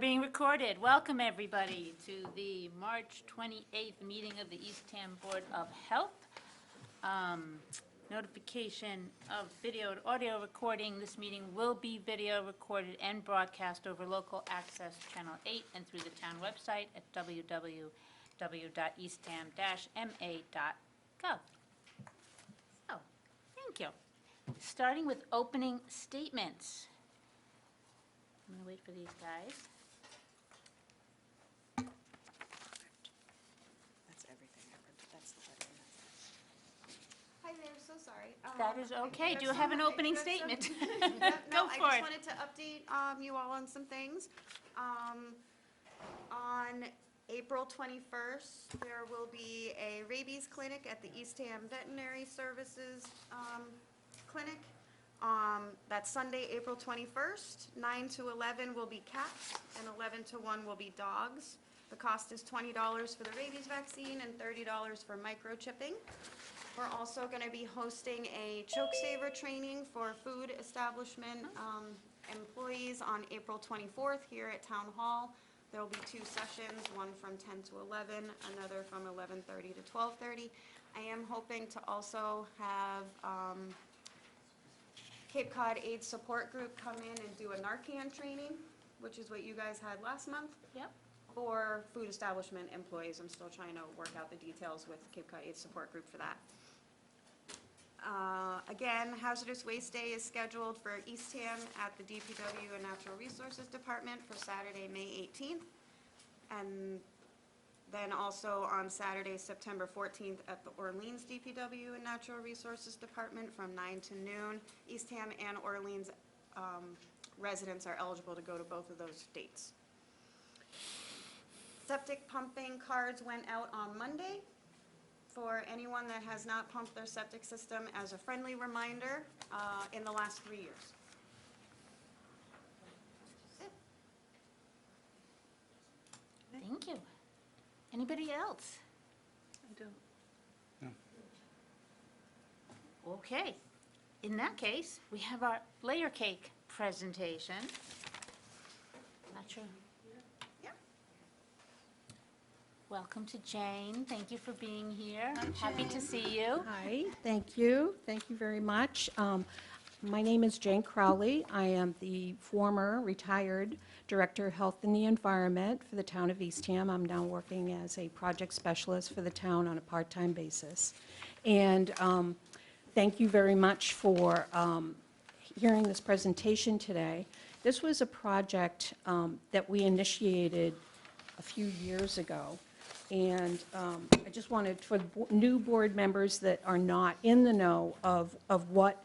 being recorded. Welcome, everybody, to the March 28th meeting of the Eastham Board of Health. Notification of video and audio recording. This meeting will be video recorded and broadcast over local access channel 8 and through the town website at www.eastham-ma.gov. So, thank you. Starting with opening statements. I'm going to wait for these guys. That's everything. That's the letter. Hi there, so sorry. That is okay. Do you have an opening statement? No, Go I for just it. wanted to update you all on some things. On April 21st, there will be a rabies clinic at the Eastham Veterinary Services Clinic. That's Sunday, April 21st. 9 to 11 will be cats, and 11 to 1 will be dogs. The cost is $20 for the rabies vaccine and $30 for microchipping. We're also going to be hosting a choke saver training for food establishment employees on April 24th here at Town Hall. There will be 2 sessions, one from 10 to 11, another from 11:30 to 12:30. I am hoping to also have Cape Cod AIDS Support Group come in and do a Narcan training, which is what you guys had last month. Yep. For food establishment employees. I'm still trying to work out the details with Cape Cod AIDS Support Group for that. Again, Hazardous Waste Day is scheduled for Eastham at the DPW and Natural Resources Department for Saturday, May 18th. And then also on Saturday, September 14th at the Orleans DPW and Natural Resources Department from 9 to noon. Eastham and Orleans residents are eligible to go to both of those dates. Septic pumping cards went out on Monday for anyone that has not pumped their septic system as a friendly reminder in the last 3 years. That's it. Thank you. Anybody else? I don't. Okay. In that case, we have our layer cake presentation. Not sure. Welcome to Jane. Thank you for being here. Happy to see you. Hi, thank you. Thank you very much. My name is Jane Crowley. I am the former retired Director of Health and the Environment for the town of Eastham. I'm now working as a project specialist for the town on a part-time basis. And thank you very much for hearing this presentation today. This was a project that we initiated a few years ago. And I just wanted, for new board members that are not in the know of what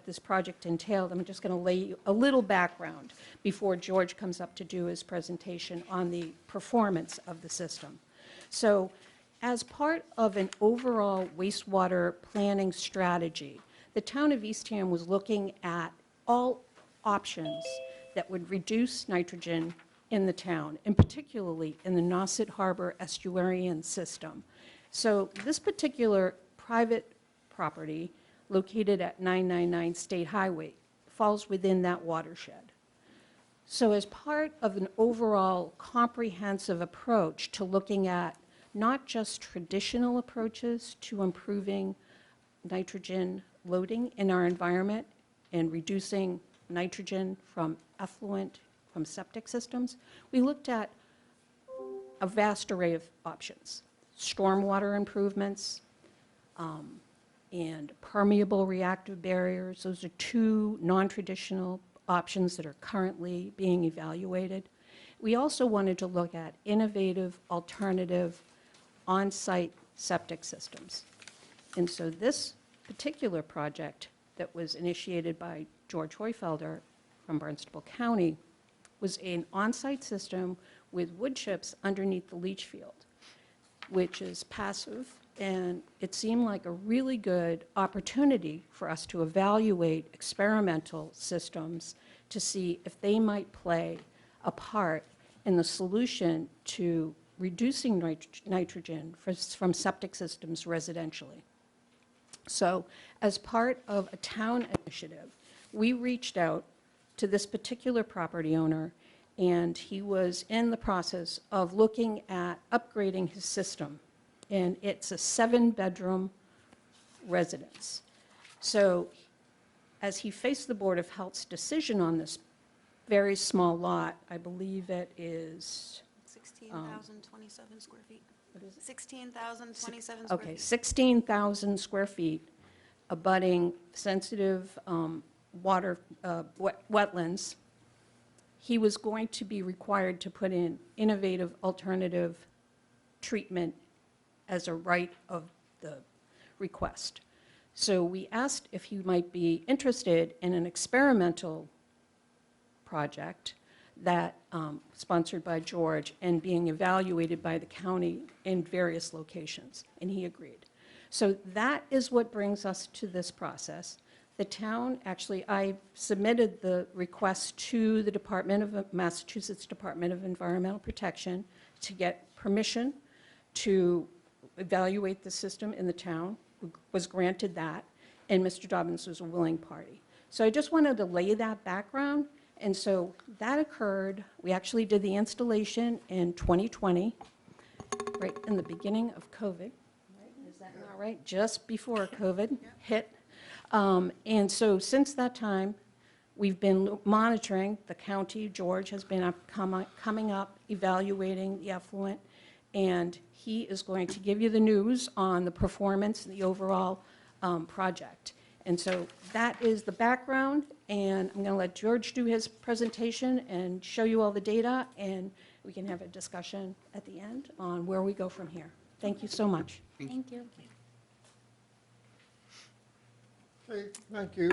this project entailed, I'm just going to lay you a little background before George comes up to do his presentation on the performance of the system. So as part of an overall wastewater planning strategy, the town of Eastham was looking at all options that would reduce nitrogen in the town, and particularly in the Nauset Harbor estuarian system. So this particular private property, located at 999 State Highway, falls within that watershed. So as part of an overall comprehensive approach to looking at not just traditional approaches to improving nitrogen loading in our environment and reducing nitrogen from effluent from septic systems, we looked at a vast array of options. Stormwater improvements and permeable reactive barriers. Those are 2 non-traditional options that are currently being evaluated. We also wanted to look at innovative, alternative, on-site septic systems. And so this particular project that was initiated by George Hoyfelder from Barnstable County was an on-site system with wood chips underneath the leach field, which is passive, and it seemed like a really good opportunity for us to evaluate experimental systems to see if they might play a part in the solution to reducing nitrogen from septic systems residentially. So as part of a town initiative, we reached out to this particular property owner and he was in the process of looking at upgrading his system. And it's a 7-bedroom residence. So as he faced the Board of Health's decision on this very small lot, I believe it is, 16,027 square feet. what is it? 16,027 square Okay, feet. 16,000 square feet, abutting sensitive wetlands. He was going to be required to put in innovative alternative treatment as a right of the request. So we asked if he might be interested in an experimental project that, sponsored by George and being evaluated by the county in various locations, and he agreed. So that is what brings us to this process. The town, actually, I submitted the request to the Massachusetts Department of Environmental Protection to get permission to evaluate the system in the town, was granted that, and Mr. Dobbins was a willing party. So I just wanted to lay that background, and so that occurred. We actually did the installation in 2020, right in the beginning of COVID. Right? Is that not right? Just before COVID hit. And so since that time, we've been monitoring. The county, George, has been coming up, evaluating the effluent, and he is going to give you the news on the performance and the overall project. And so that is the background, and I'm going to let George do his presentation and show you all the data, and we can have a discussion at the end on where we go from here. Thank you so much. Thank you. Hey, thank you.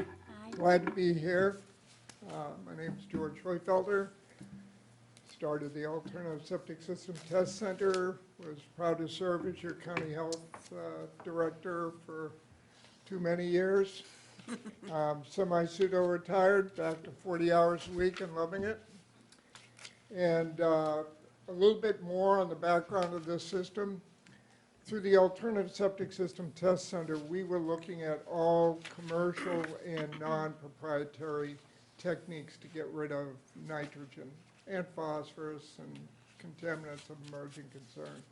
Glad to be here. My name is George Heufelder. Started the Alternative Septic System Test Center. Was proud to serve as your county health director for too many years. Semi-pseudo retired, back to 40 hours a week and loving it. And a little bit more on the background of this system. Through the Alternative Septic System Test Center, we were looking at all commercial and non-proprietary techniques to get rid of nitrogen and phosphorus and contaminants of emerging concern.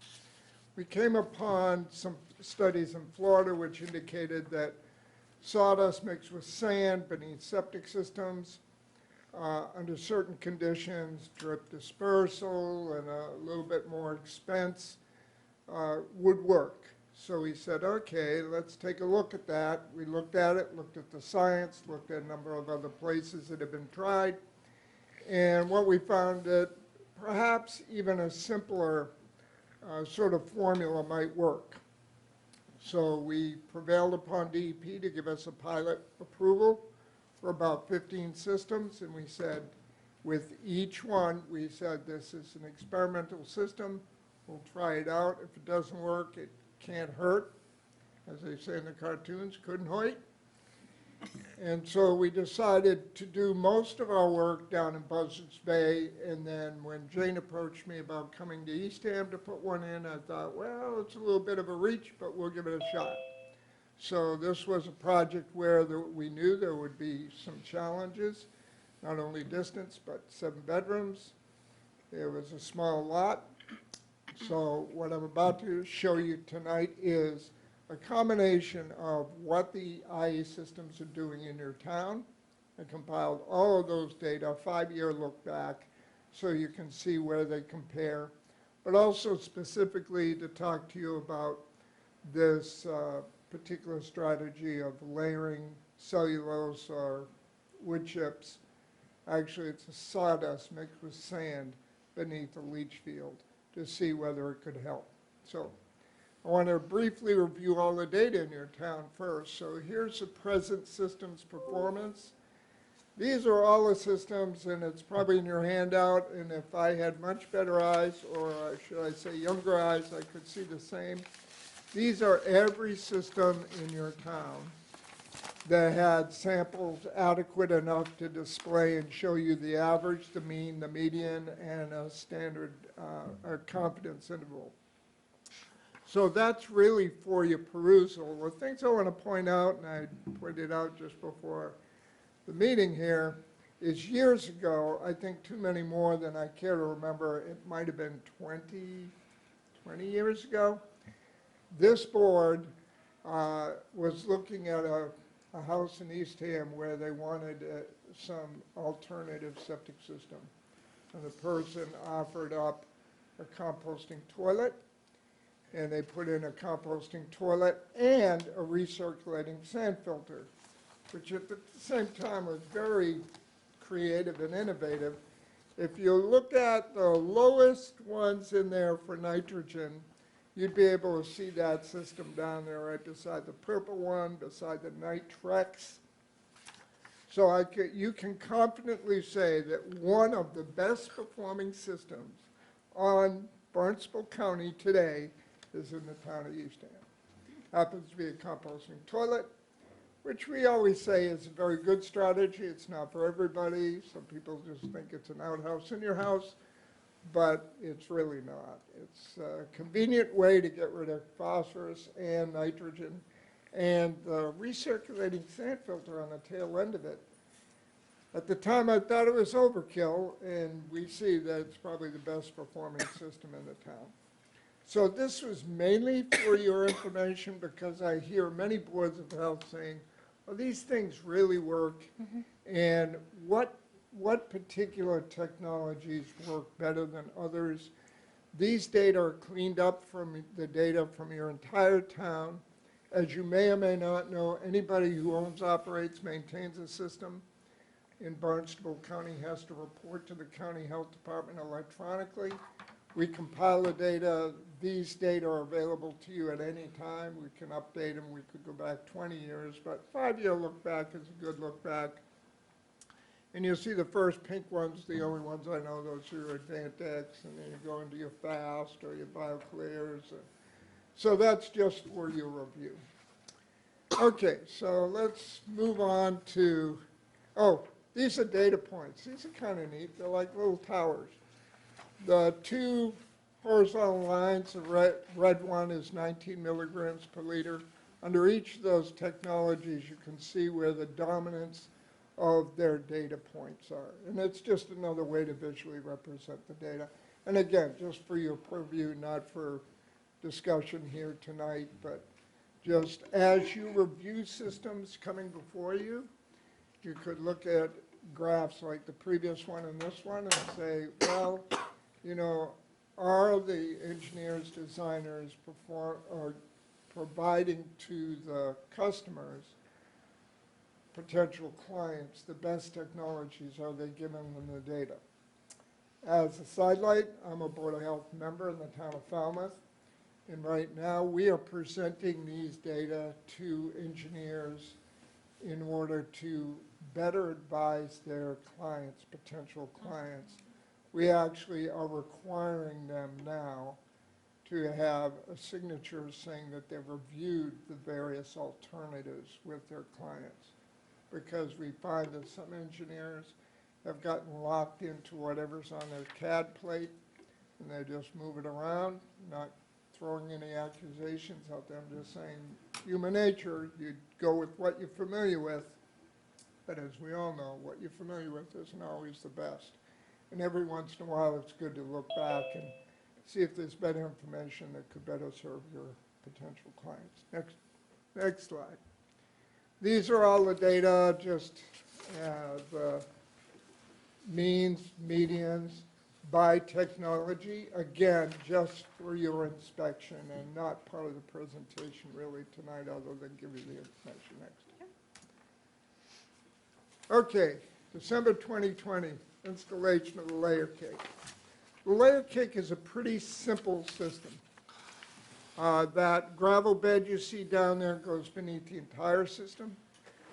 We came upon some studies in Florida which indicated that sawdust mixed with sand beneath septic systems under certain conditions, drip dispersal and a little bit more expense, would work. So we said, okay, let's take a look at that. We looked at it, looked at the science, looked at a number of other places that have been tried. And what we found that perhaps even a simpler sort of formula might work. So we prevailed upon DEP to give us a pilot approval for about 15 systems. And we said, with each one, we said this is an experimental system. We'll try it out. If it doesn't work, it can't hurt. As they say in the cartoons, couldn't hurt. And so we decided to do most of our work down in Buzzards Bay, and then when Jane approached me about coming to Eastham to put one in, I thought, well, it's a little bit of a reach, but we'll give it a shot. So this was a project where we knew there would be some challenges, not only distance, but 7 bedrooms. It was a small lot. So what I'm about to show you tonight is a combination of what the IE systems are doing in your town. I compiled all of those data, 5-year look back, so you can see where they compare, but also specifically to talk to you about this particular strategy of layering cellulose or wood chips. Actually, it's a sawdust mixed with sand beneath a leach field to see whether it could help. So I want to briefly review all the data in your town first. So here's the present system's performance. These are all the systems, and it's probably in your handout, and if I had much better eyes, or should I say younger eyes, I could see the same. These are every system in your town that had samples adequate enough to display and show you the average, the mean, the median, and a standard confidence interval. So that's really for your perusal. The things I want to point out, and I pointed out just before the meeting here, is years ago, I think too many more than I care to remember, it might have been 20 years ago, this board was looking at a house in Eastham where they wanted some alternative septic system. And the person offered up a composting toilet, and they put in a composting toilet and a recirculating sand filter, which at the same time was very creative and innovative. If you look at the lowest ones in there for nitrogen, you'd be able to see that system down there right beside the purple one, beside the Nitrex. So you can confidently say that one of the best performing systems on Barnstable County today is in the town of Eastham. Happens to be a composting toilet, which we always say is a very good strategy. It's not for everybody. Some people just think it's an outhouse in your house, but it's really not. It's a convenient way to get rid of phosphorus and nitrogen. And the recirculating sand filter on the tail end of it, at the time I thought it was overkill, and we see that it's probably the best performing system in the town. So this was mainly for your information because I hear many boards of health saying, well, these things really work, and what particular technologies work better than others. These data are cleaned up from the data from your entire town. As you may or may not know, anybody who owns, operates, maintains a system in Barnstable County has to report to the county health department electronically. We compile the data. These data are available to you at any time. We can update them. We could go back 20 years, but 5-year look back is a good look back. And you'll see the first pink ones, the only ones I know, those are your Advantex, and then you go into your FAST or your BioClears. So that's just for your review. Okay, so let's move on to, these are data points. These are kind of neat. They're like little towers. The two horizontal lines, the red one is 19 milligrams per liter. Under each of those technologies, you can see where the dominance of their data points are. And it's just another way to visually represent the data. And again, just for your purview, not for discussion here tonight, but just as you review systems coming before you, you could look at graphs like the previous one and this one and say, well, you know, are the engineers, designers providing to the customers, potential clients, the best technologies? Are they giving them the data? As a sidelight, I'm a Board of Health member in the town of Falmouth, and right now we are presenting these data to engineers in order to better advise their clients, potential clients. We actually are requiring them now to have a signature saying that they've reviewed the various alternatives with their clients, because we find that some engineers have gotten locked into whatever's on their CAD plate, and they just move it around, not throwing any accusations out there. I'm just saying, human nature, you go with what you're familiar with, but as we all know, what you're familiar with isn't always the best. And every once in a while, it's good to look back and see if there's better information that could better serve your potential clients. Next slide. These are all the data, just the means, medians, by technology. Again, just for your inspection and not part of the presentation really tonight, other than give you the information next. Okay, December 2020, installation of the layer cake. The layer cake is a pretty simple system. That gravel bed you see down there goes beneath the entire system.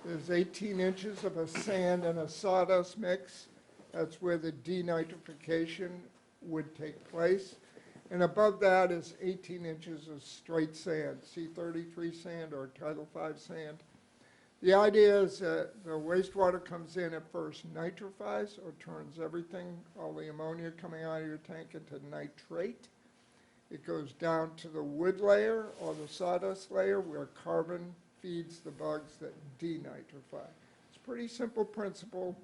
There's 18 inches of a sand and a sawdust mix. That's where the denitrification would take place. And above that is 18 inches of straight sand, C33 sand or Title V sand. The idea is that the wastewater comes in at first, nitrifies or turns everything, all the ammonia coming out of your tank, into nitrate. It goes down to the wood layer or the sawdust layer where carbon feeds the bugs that denitrify. It's a pretty simple principle.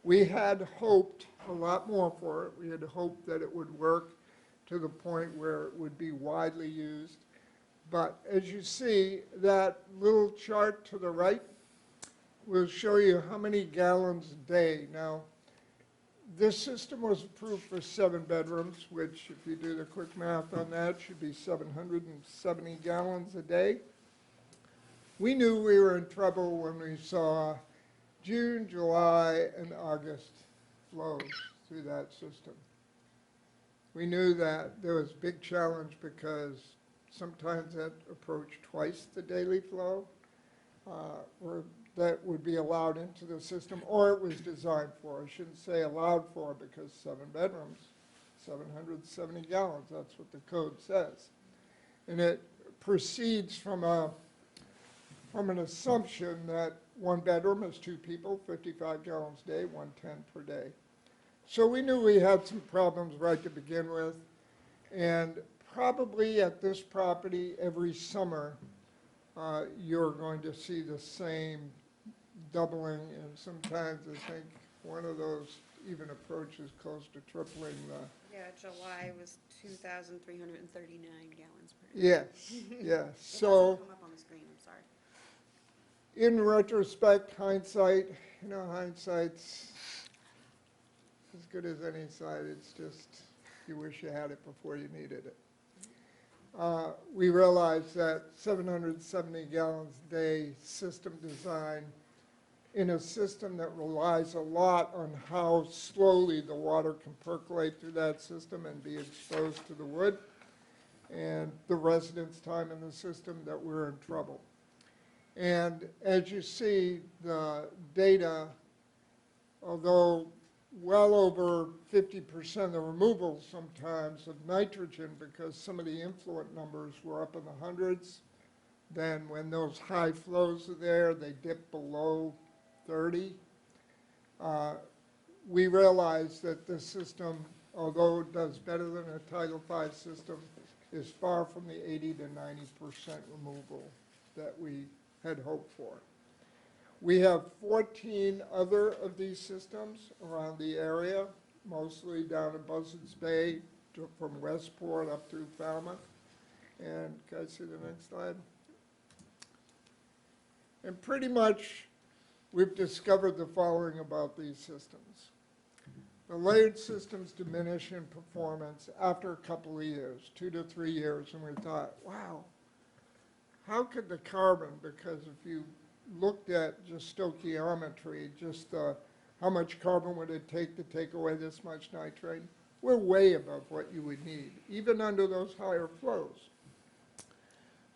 We had hoped a lot more for it. We had hoped that it would work to the point where it would be widely used. But as you see, that little chart to the right will show you how many gallons a day. Now, this system was approved for 7 bedrooms, which, if you do the quick math on that, should be 770 gallons a day. We knew we were in trouble when we saw June, July, and August flows through that system. We knew that there was a big challenge because sometimes that approached twice the daily flow, or that would be allowed into the system, or it was designed for. I shouldn't say allowed for, because 7 bedrooms, 770 gallons, that's what the code says. And it proceeds from an assumption that 1 bedroom is 2 people, 55 gallons a day, 110 per day. So we knew we had some problems right to begin with, and probably at this property every summer you're going to see the same doubling, and sometimes I think one of those even approaches close to tripling the. Yeah, July was 2,339 gallons per day. Yes, yes. It So doesn't come up on the screen, I'm sorry. in retrospect, hindsight, hindsight's as good as any side. It's just you wish you had it before you needed it. We realized that 770 gallons a day system design in a system that relies a lot on how slowly the water can percolate through that system and be exposed to the wood and the residence time in the system, that we're in trouble. And as you see, the data, although well over 50% of the removal sometimes of nitrogen, because some of the influent numbers were up in the hundreds, then when those high flows are there, they dip below 30. We realize that this system, although it does better than a Title V system, is far from the 80 to 90% removal that we had hoped for. We have 14 other of these systems around the area, mostly down in Buzzards Bay, from Westport up through Falmouth. And can I see the next slide? And pretty much we've discovered the following about these systems. The layered systems diminish in performance after a couple of years, 2 to 3 years, and we thought, wow, how could the carbon, because if you looked at just stoichiometry, just how much carbon would it take to take away this much nitrate, we're way above what you would need, even under those higher flows.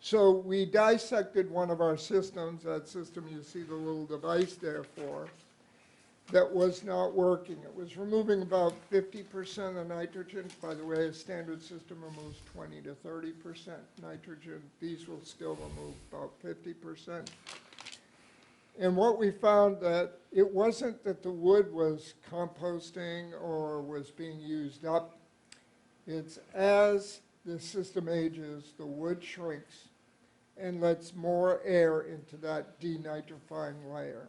So we dissected one of our systems, that system you see the little device there for, that was not working. It was removing about 50% of nitrogen. By the way, a standard system removes 20 to 30% nitrogen. These will still remove about 50%. And what we found that it wasn't that the wood was composting or was being used up. It's as the system ages, the wood shrinks and lets more air into that denitrifying layer.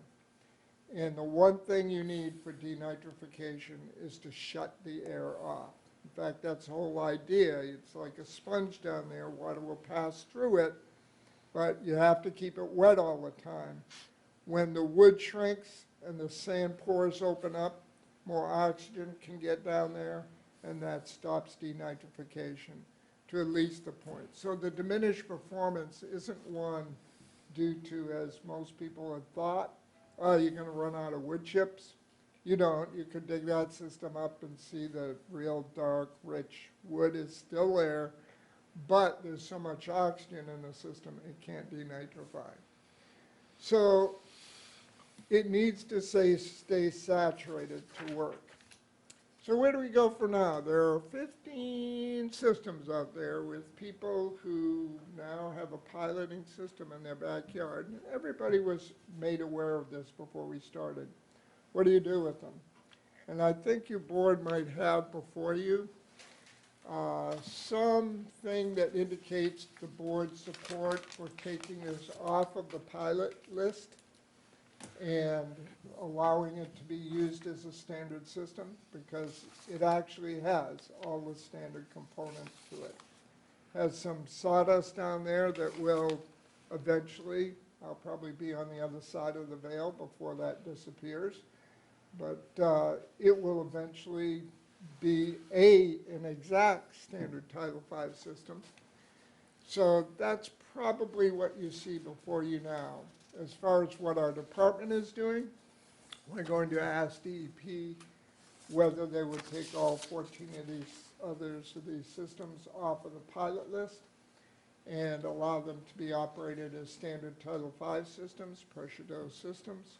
And the one thing you need for denitrification is to shut the air off. In fact, that's the whole idea. It's like a sponge down there. Water will pass through it, but you have to keep it wet all the time. When the wood shrinks and the sand pores open up, more oxygen can get down there, and that stops denitrification to at least the point. So the diminished performance isn't one due to, as most people had thought, oh, you're going to run out of wood chips. You don't. You can dig that system up and see the real dark, rich wood is still there, but there's so much oxygen in the system it can't denitrify. So it needs to stay saturated to work. So where do we go for now? There are 15 systems out there with people who now have a piloting system in their backyard. Everybody was made aware of this before we started. What do you do with them? And I think your board might have before you something that indicates the board's support for taking this off of the pilot list and allowing it to be used as a standard system, because it actually has all the standard components to it. Has some sawdust down there that will eventually, I'll probably be on the other side of the veil before that disappears, but it will eventually be an exact standard Title V system. So that's probably what you see before you now. As far as what our department is doing, we're going to ask DEP whether they would take all 14 of these systems off of the pilot list and allow them to be operated as standard Title V systems, pressure dose systems.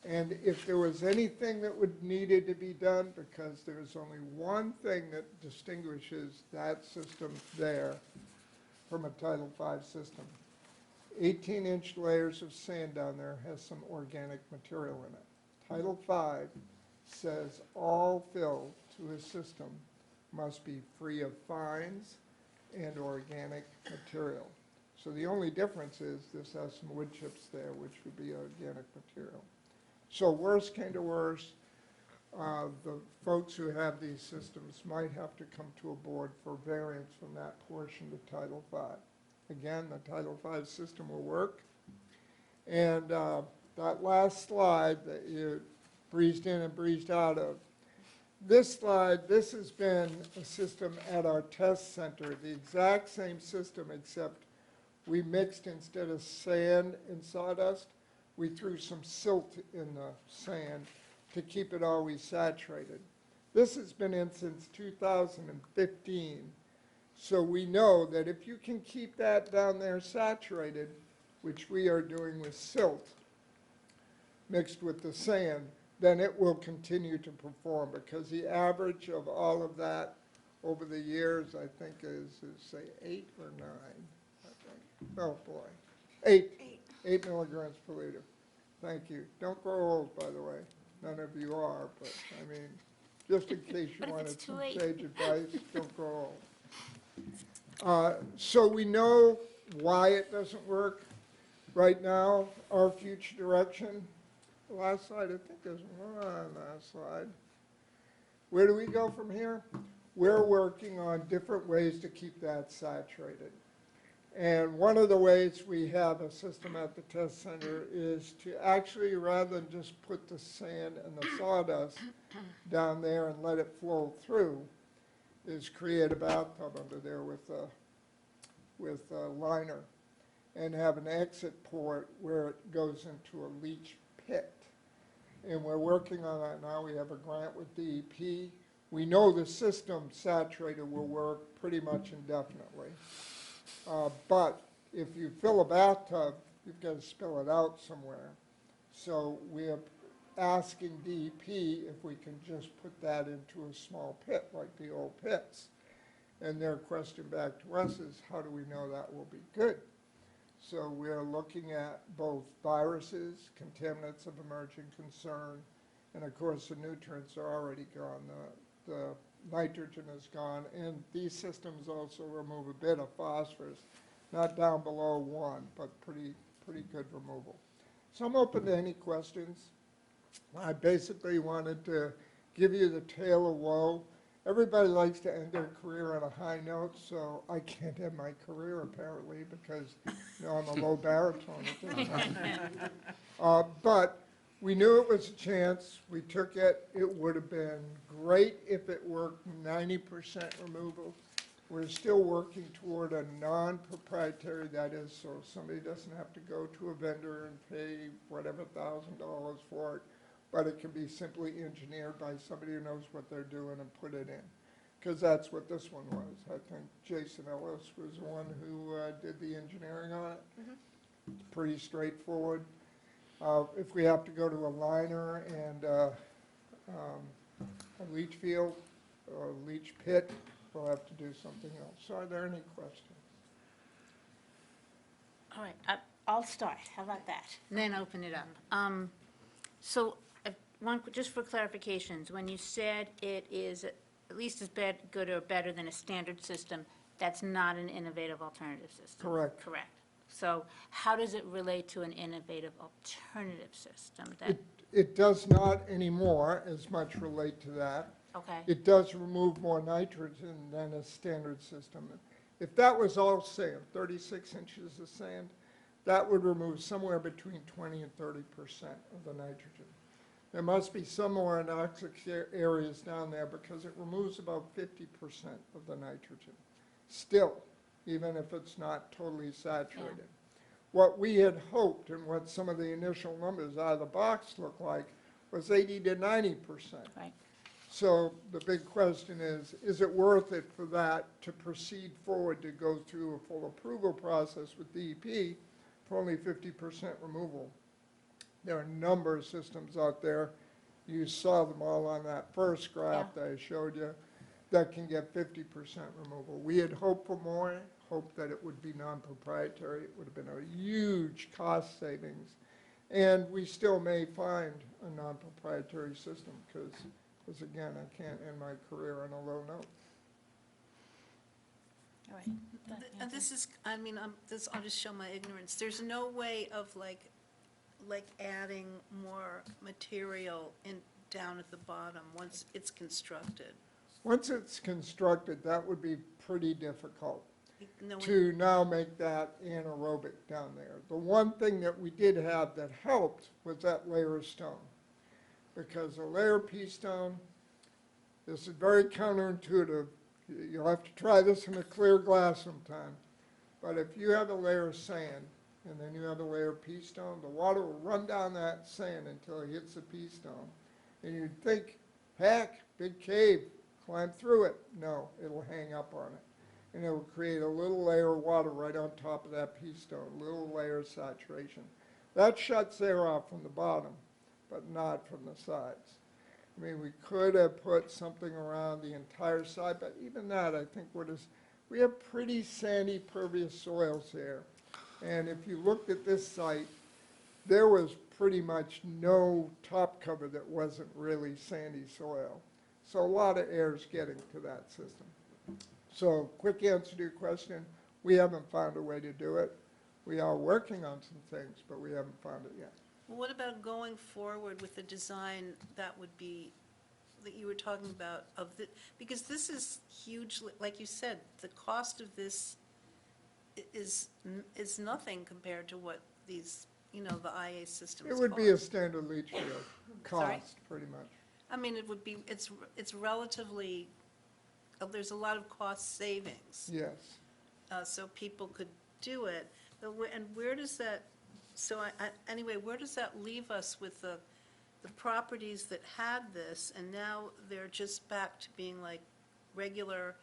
And if there was anything that would needed to be done, because there's only one thing that distinguishes that system there from a Title V system. 18-inch layers of sand down there has some organic material in it. Title V says all fill to a system must be free of fines and organic material. So the only difference is this has some wood chips there, which would be organic material. So worst came to worst, the folks who have these systems might have to come to a board for variance from that portion to Title V. Again, the Title V system will work. And that last slide that you breezed in and breezed out of, this slide, this has been a system at our test center, the exact same system, except we mixed, instead of sand and sawdust, we threw some silt in the sand to keep it always saturated. This has been in since 2015. So we know that if you can keep that down there saturated, which we are doing with silt mixed with the sand, then it will continue to perform, because the average of all of that over the years, I think, is say 8 or 9, I think. Oh, boy. 8 milligrams per liter. Thank you. Don't grow old, by the way. None of you are, but I mean, just in case you But if wanted it's too some late. sage advice, don't grow old. So we know why it doesn't work right now. Our future direction, the last slide, I think there's one last slide. Where do we go from here? We're working on different ways to keep that saturated. And one of the ways we have a system at the test center is to actually, rather than just put the sand and the sawdust down there and let it flow through, is create a bathtub under there with a liner and have an exit port where it goes into a leach pit. And we're working on that now. We have a grant with DEP. We know the system saturated will work pretty much indefinitely. But if you fill a bathtub, you've got to spill it out somewhere. So we're asking DEP if we can just put that into a small pit like the old pits. And their question back to us is, how do we know that will be good? So we're looking at both viruses, contaminants of emerging concern, and of course the nutrients are already gone. The nitrogen is gone, and these systems also remove a bit of phosphorus, not down below 1, but pretty good removal. So I'm open to any questions. I basically wanted to give you the tale of woe. Everybody likes to end their career on a high note, so I can't end my career apparently because I'm a low baritone at this time. But we knew it was a chance. We took it. It would have been great if it worked 90% removal. We're still working toward a non-proprietary, that is, so somebody doesn't have to go to a vendor and pay whatever $1,000 for it, but it can be simply engineered by somebody who knows what they're doing and put it in. Because that's what this one was. I think Jason Ellis was the one who did the engineering on it. It's pretty straightforward. If we have to go to a liner and a leach field or a leach pit, we'll have to do something else. So are there any questions? All right, I'll start. How about that? And then open it up. So just for clarifications, when you said it is at least as good or better than a standard system, that's not an innovative alternative system? Correct. Correct. So how does it relate to an innovative alternative system that, It does not anymore as much relate to that. okay, It does remove more nitrogen than a standard system. If that was all sand, 36 inches of sand, that would remove somewhere between 20 and 30% of the nitrogen. There must be some more anoxic areas down there because it removes about 50% of the nitrogen. Still, even if it's not totally saturated. What we had hoped and what some of the initial numbers out of the box look like was 80 to 90%. right? So the big question is it worth it for that to proceed forward to go through a full approval process with DEP for only 50% removal? There are a number of systems out there. You saw them all on that first graph Yeah. that I showed you that can get 50% removal. We had hoped for more, hoped that it would be non-proprietary. It would have been a huge cost savings. And we still may find a non-proprietary system because again, I can't end my career on a low note. All right. And this is, I mean, I'll just show my ignorance. There's no way of like adding more material down at the bottom once it's constructed. Once it's constructed, that would be pretty difficult No, to now make that anaerobic down there. The one thing that we did have that helped was that layer of stone. Because a layer of pea stone, this is very counterintuitive. You'll have to try this in a clear glass sometime. But if you have a layer of sand and then you have a layer of pea stone, the water will run down that sand until it hits the pea stone. And you'd think, heck, big cave, climb through it. No, it'll hang up on it. And it will create a little layer of water right on top of that pea stone, a little layer of saturation. That shuts air off from the bottom, but not from the sides. I mean, we could have put something around the entire side, but even that, I think, we have pretty sandy, pervious soils here. And if you looked at this site, there was pretty much no top cover that wasn't really sandy soil. So a lot of air is getting to that system. So quick answer to your question, we haven't found a way to do it. We are working on some things, but we haven't found it yet. well, what about going forward with the design that would be, that you were talking about because this is hugely, like you said, the cost of this is nothing compared to what these, the IA systems It would be a cost. standard leach field Sorry? cost, pretty much. I mean, it would be, it's relatively, there's a lot of cost savings. Yes. So people could do it. And where does that, so anyway, where does that leave us with the properties that had this, and now they're just back to being like regular,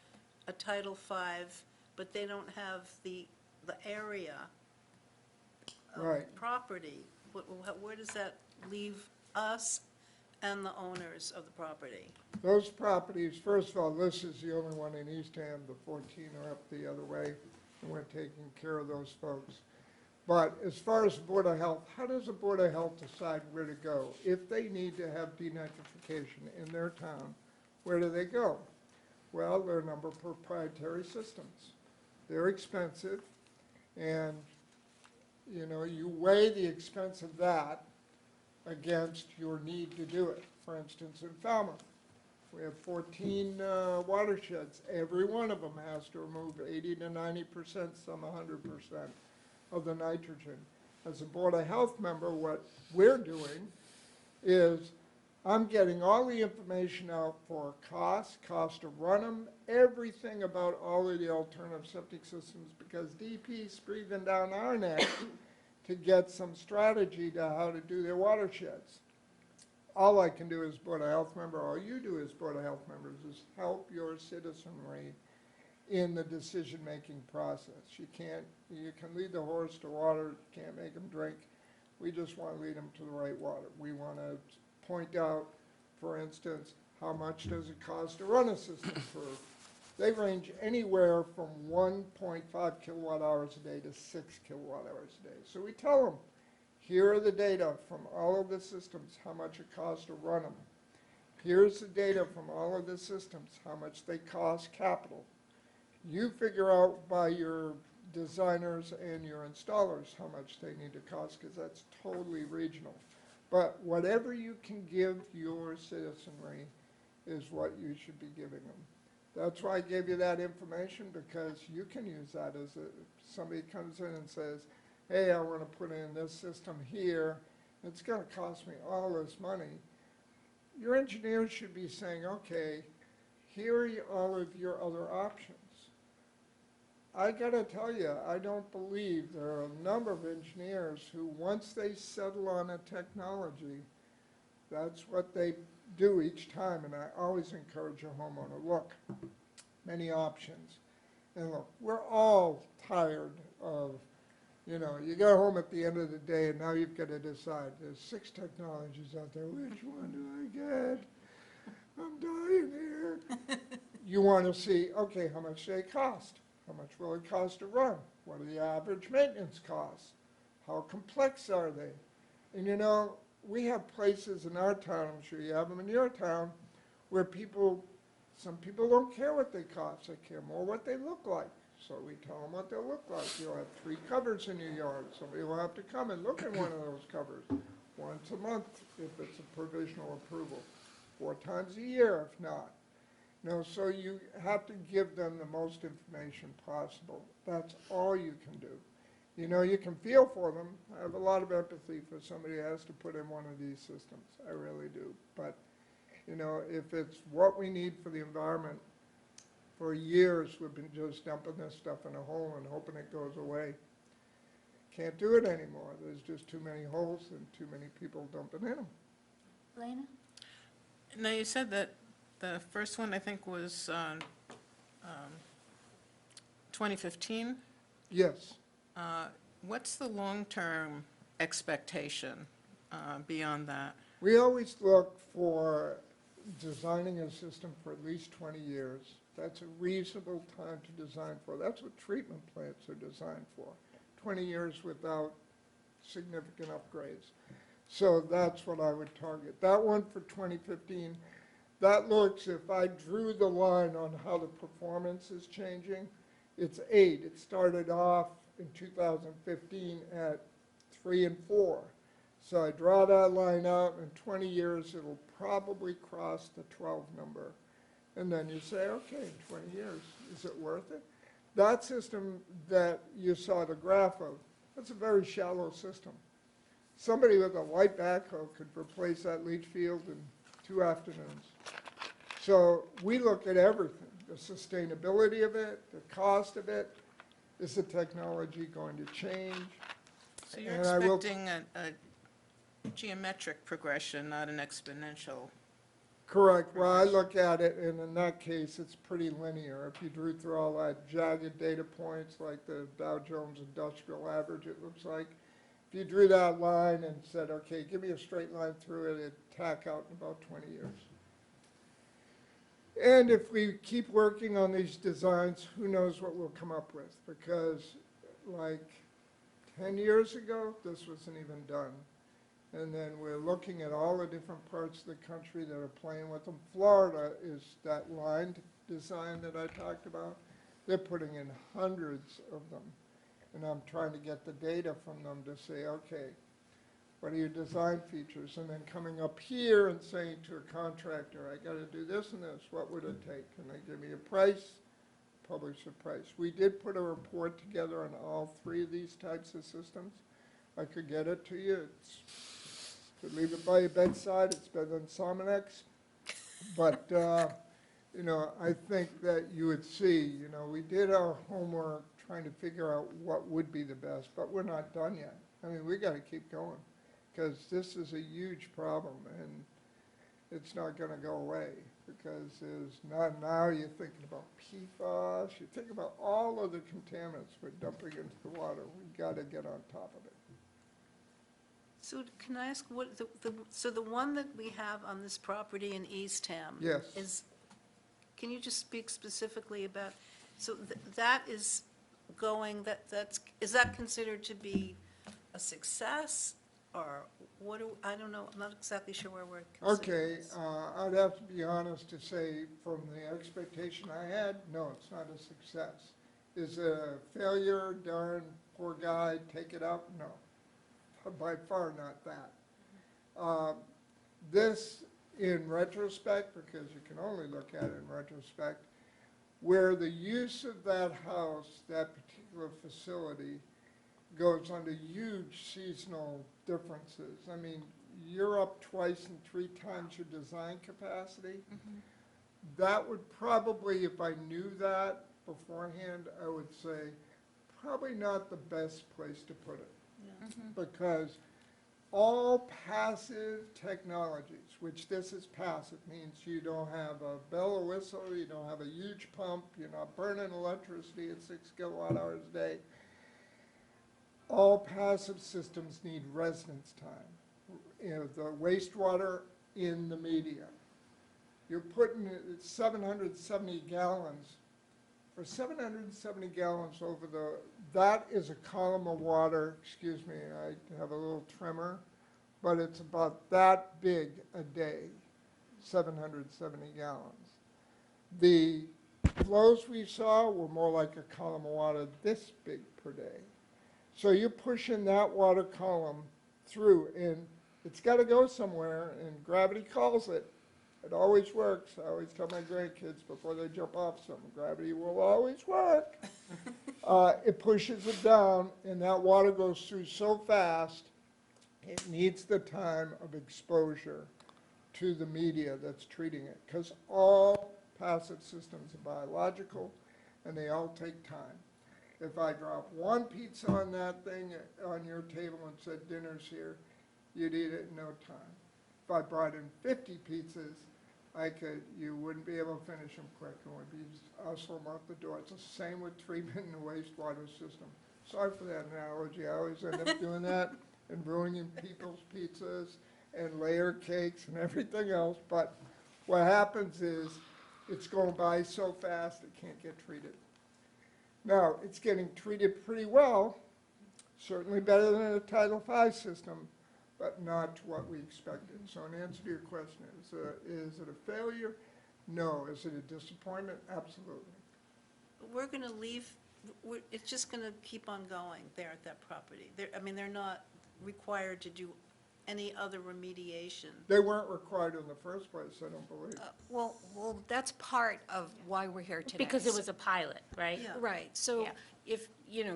a Title V, but they don't have the area of Right. property? Where does that leave us and the owners of the property? Those properties, first of all, this is the only one in Eastham. The 14 are up the other way, and we're taking care of those folks. But as far as the Board of Health, how does the Board of Health decide where to go? If they need to have denitrification in their town, where do they go? Well, there are a number of proprietary systems. They're expensive, and you weigh the expense of that against your need to do it. For instance, in Falmouth, we have 14 watersheds. Every one of them has to remove 80 to 90%, some 100% of the nitrogen. As a Board of Health member, what we're doing is I'm getting all the information out for cost to run them, everything about all of the alternative septic systems, because DEP's breathing down our neck to get some strategy to how to do their watersheds. All I can do as Board of Health member, all you do as Board of Health members, is help your citizenry in the decision-making process. You can lead the horse to water, can't make them drink. We just want to lead them to the right water. We want to point out, for instance, how much does it cost to run a system for, they range anywhere from 1.5 kilowatt hours a day to 6 kilowatt hours a day. So we tell them, here are the data from all of the systems, how much it costs to run them. Here's the data from all of the systems, how much they cost capital. You figure out by your designers and your installers how much they need to cost, because that's totally regional. But whatever you can give your citizenry is what you should be giving them. That's why I gave you that information, because you can use that as somebody comes in and says, hey, I want to put in this system here, it's going to cost me all this money. Your engineers should be saying, okay, here are all of your other options. I got to tell you, I don't believe there are a number of engineers who, once they settle on a technology, that's what they do each time. And I always encourage a homeowner, look, many options. And look, we're all tired of, you know, you go home at the end of the day and now you've got to decide. There's 6 technologies out there. Which one do I get? I'm dying here. You want to see, okay, how much do they cost? How much will it cost to run? What are the average maintenance costs? How complex are they? And you know, we have places in our town, I'm sure you have them in your town, where some people don't care what they cost. They care more what they look like. So we tell them what they'll look like. You'll have 3 covers in your yard. Somebody will have to come and look at one of those covers once a month if it's a provisional approval, 4 times a year if not. You know, so you have to give them the most information possible. That's all you can do. You know, you can feel for them. I have a lot of empathy for somebody who has to put in one of these systems. I really do. But, you know, if it's what we need for the environment, for years we've been just dumping this stuff in a hole and hoping it goes away. Can't do it anymore. There's just too many holes and too many people dumping in them. Elena? Now, you said that the first one, I think, was 2015. Yes. What's the long-term expectation beyond that? We always look for designing a system for at least 20 years. That's a reasonable time to design for. That's what treatment plants are designed for. 20 years without significant upgrades. So that's what I would target. That one for 2015, that looks, if I drew the line on how the performance is changing, it's 8. It started off in 2015 at 3 and 4. So I draw that line out, in 20 years it'll probably cross the 12 number. And then you say, okay, 20 years, is it worth it? That system that you saw the graph of, that's a very shallow system. Somebody with a light backhoe could replace that leach field in 2 afternoons. So we look at everything, the sustainability of it, the cost of it. Is the technology going to change? So you're And I will- expecting a geometric progression, not an exponential. Correct. Well, I look at it, and in that case, it's pretty linear. If you drew through all that jagged data points, like the Dow Jones Industrial Average, it looks like. If you drew that line and said, okay, give me a straight line through it, it'd tack out in about 20 years. And if we keep working on these designs, who knows what we'll come up with? Because like 10 years ago, this wasn't even done. And then we're looking at all the different parts of the country that are playing with them. Florida is that lined design that I talked about. They're putting in hundreds of them. And I'm trying to get the data from them to say, okay, what are your design features? And then coming up here and saying to a contractor, I got to do this and this. What would it take? And they give me a price, publish a price. We did put a report together on all 3 of these types of systems. I could get it to you. Could leave it by your bedside. It's better than Sominex. But, you know, I think that you would see, you know, we did our homework trying to figure out what would be the best, but we're not done yet. I mean, we got to keep going, because this is a huge problem, and it's not going to go away, because there's not, now you're thinking about PFAS, you're thinking about all of the contaminants we're dumping into the water. We've got to get on top of it. So can I ask, what, so the one that we have on this property in Eastham? Yes. Can you just speak specifically about, so that is going, is that considered to be a success? Or what, I don't know, I'm not exactly sure where we're considering Okay, this. I'd have to be honest to say, from the expectation I had, no, it's not a success. Is it a failure, darn poor guy, take it up? No, by far not that. This, in retrospect, because you can only look at it in retrospect, where the use of that house, that particular facility, goes under huge seasonal differences. I mean, you're up twice and 3 times your design capacity. That would probably, if I knew that beforehand, I would say probably not the best place to put it. Because all passive technologies, which this is passive, means you don't have a bell or whistle, you don't have a huge pump, you're not burning electricity at 6 kilowatt hours a day. All passive systems need residence time. You know, the wastewater in the media. You're putting 770 gallons, for 770 gallons over the, that is a column of water, excuse me, I have a little tremor, but it's about that big a day, 770 gallons. The flows we saw were more like a column of water this big per day. So you're pushing that water column through, and it's got to go somewhere, and gravity calls it. It always works. I always tell my grandkids before they jump off something, gravity will always work. It pushes it down, and that water goes through so fast, it needs the time of exposure to the media that's treating it, because all passive systems are biological, and they all take time. If I drop one pizza on that thing on your table and said dinner's here, you'd eat it in no time. If I brought in 50 pizzas, you wouldn't be able to finish them quick. It would be hustle them out the door. It's the same with treatment in the wastewater system. Sorry for that analogy. I always end up doing that and ruining people's pizzas and layer cakes and everything else. But what happens is it's going by so fast it can't get treated. Now, it's getting treated pretty well, certainly better than a Title V system, but not to what we expected. So in answer to your question, is it a failure? No. Is it a disappointment? Absolutely. We're going to leave, it's just going to keep on going there at that property. I mean, they're not required to do any other remediation. They weren't required in the first place, I don't believe. Well, that's part of why we're here today. Because it was a pilot, right? Yeah. Right, so Yeah. if,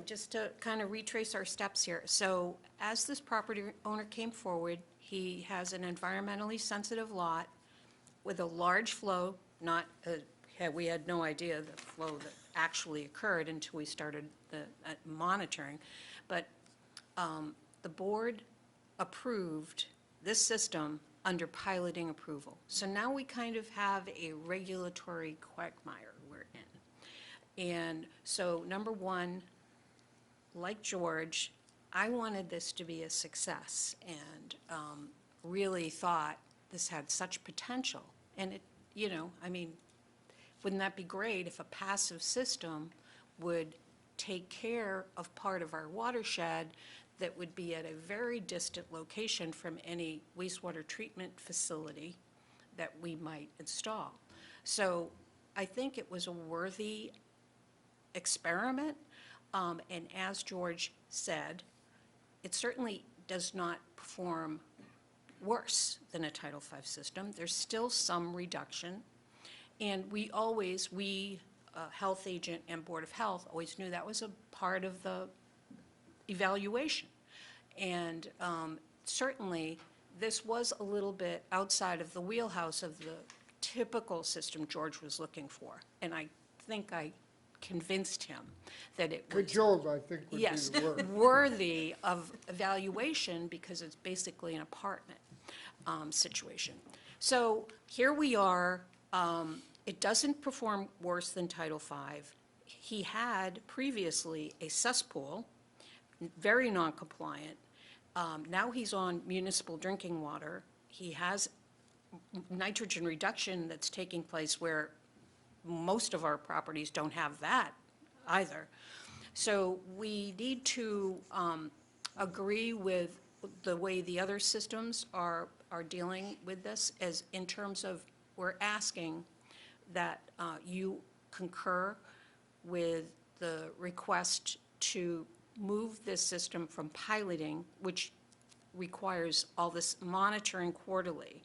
just to kind of retrace our steps here. So as this property owner came forward, he has an environmentally sensitive lot with a large flow, we had no idea the flow that actually occurred until we started the monitoring. But the board approved this system under piloting approval. So now we kind of have a regulatory quagmire we're in. And so, number one, like George, I wanted this to be a success and really thought this had such potential. And it, I mean, wouldn't that be great if a passive system would take care of part of our watershed that would be at a very distant location from any wastewater treatment facility that we might install. So I think it was a worthy experiment, and as George said, it certainly does not perform worse than a Title V system. There's still some reduction, and we, Health Agent and Board of Health, always knew that was a part of the evaluation. And certainly, this was a little bit outside of the wheelhouse of the typical system George was looking for. And I think I convinced him that it was, Cajoled, I think, would be yes, the word. worthy of evaluation because it's basically an apartment situation. So here we are. It doesn't perform worse than Title V. He had previously a cesspool, very non-compliant. Now he's on municipal drinking water. He has nitrogen reduction that's taking place where most of our properties don't have that either. So we need to agree with the way the other systems are dealing with this, as in terms of we're asking that you concur with the request to move this system from piloting, which requires all this monitoring quarterly,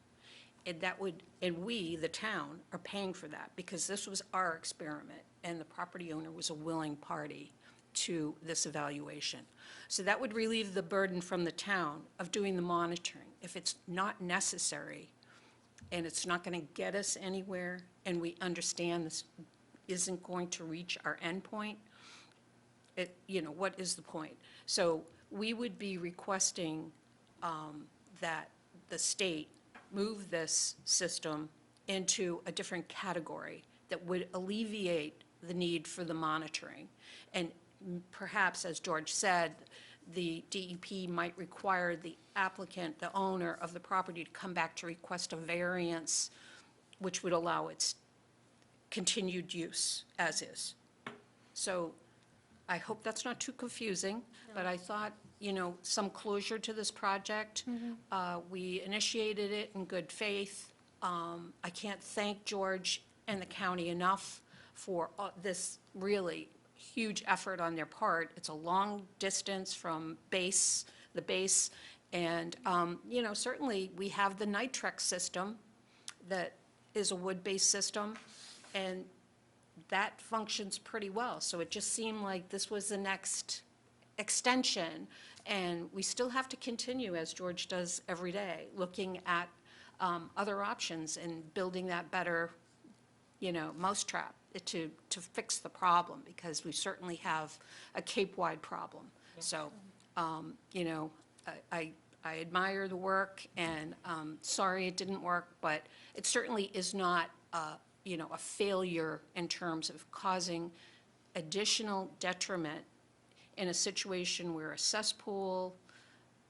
and we, the town, are paying for that, because this was our experiment, and the property owner was a willing party to this evaluation. So that would relieve the burden from the town of doing the monitoring. If it's not necessary, and it's not going to get us anywhere, and we understand this isn't going to reach our endpoint, what is the point? So we would be requesting that the state move this system into a different category that would alleviate the need for the monitoring. And perhaps, as George said, the DEP might require the applicant, the owner of the property, to come back to request a variance, which would allow its continued use as is. So I hope that's not too confusing, but I thought, some closure to this project. We initiated it in good faith. I can't thank George and the county enough for this really huge effort on their part. It's a long distance from the base, and, certainly we have the Nitrex system that is a wood-based system, and that functions pretty well. So it just seemed like this was the next extension, and we still have to continue, as George does every day, looking at other options and building that better, mousetrap to fix the problem, because we certainly have a Cape-wide problem. So, I admire the work, and sorry it didn't work, but it certainly is not, a failure in terms of causing additional detriment in a situation where a cesspool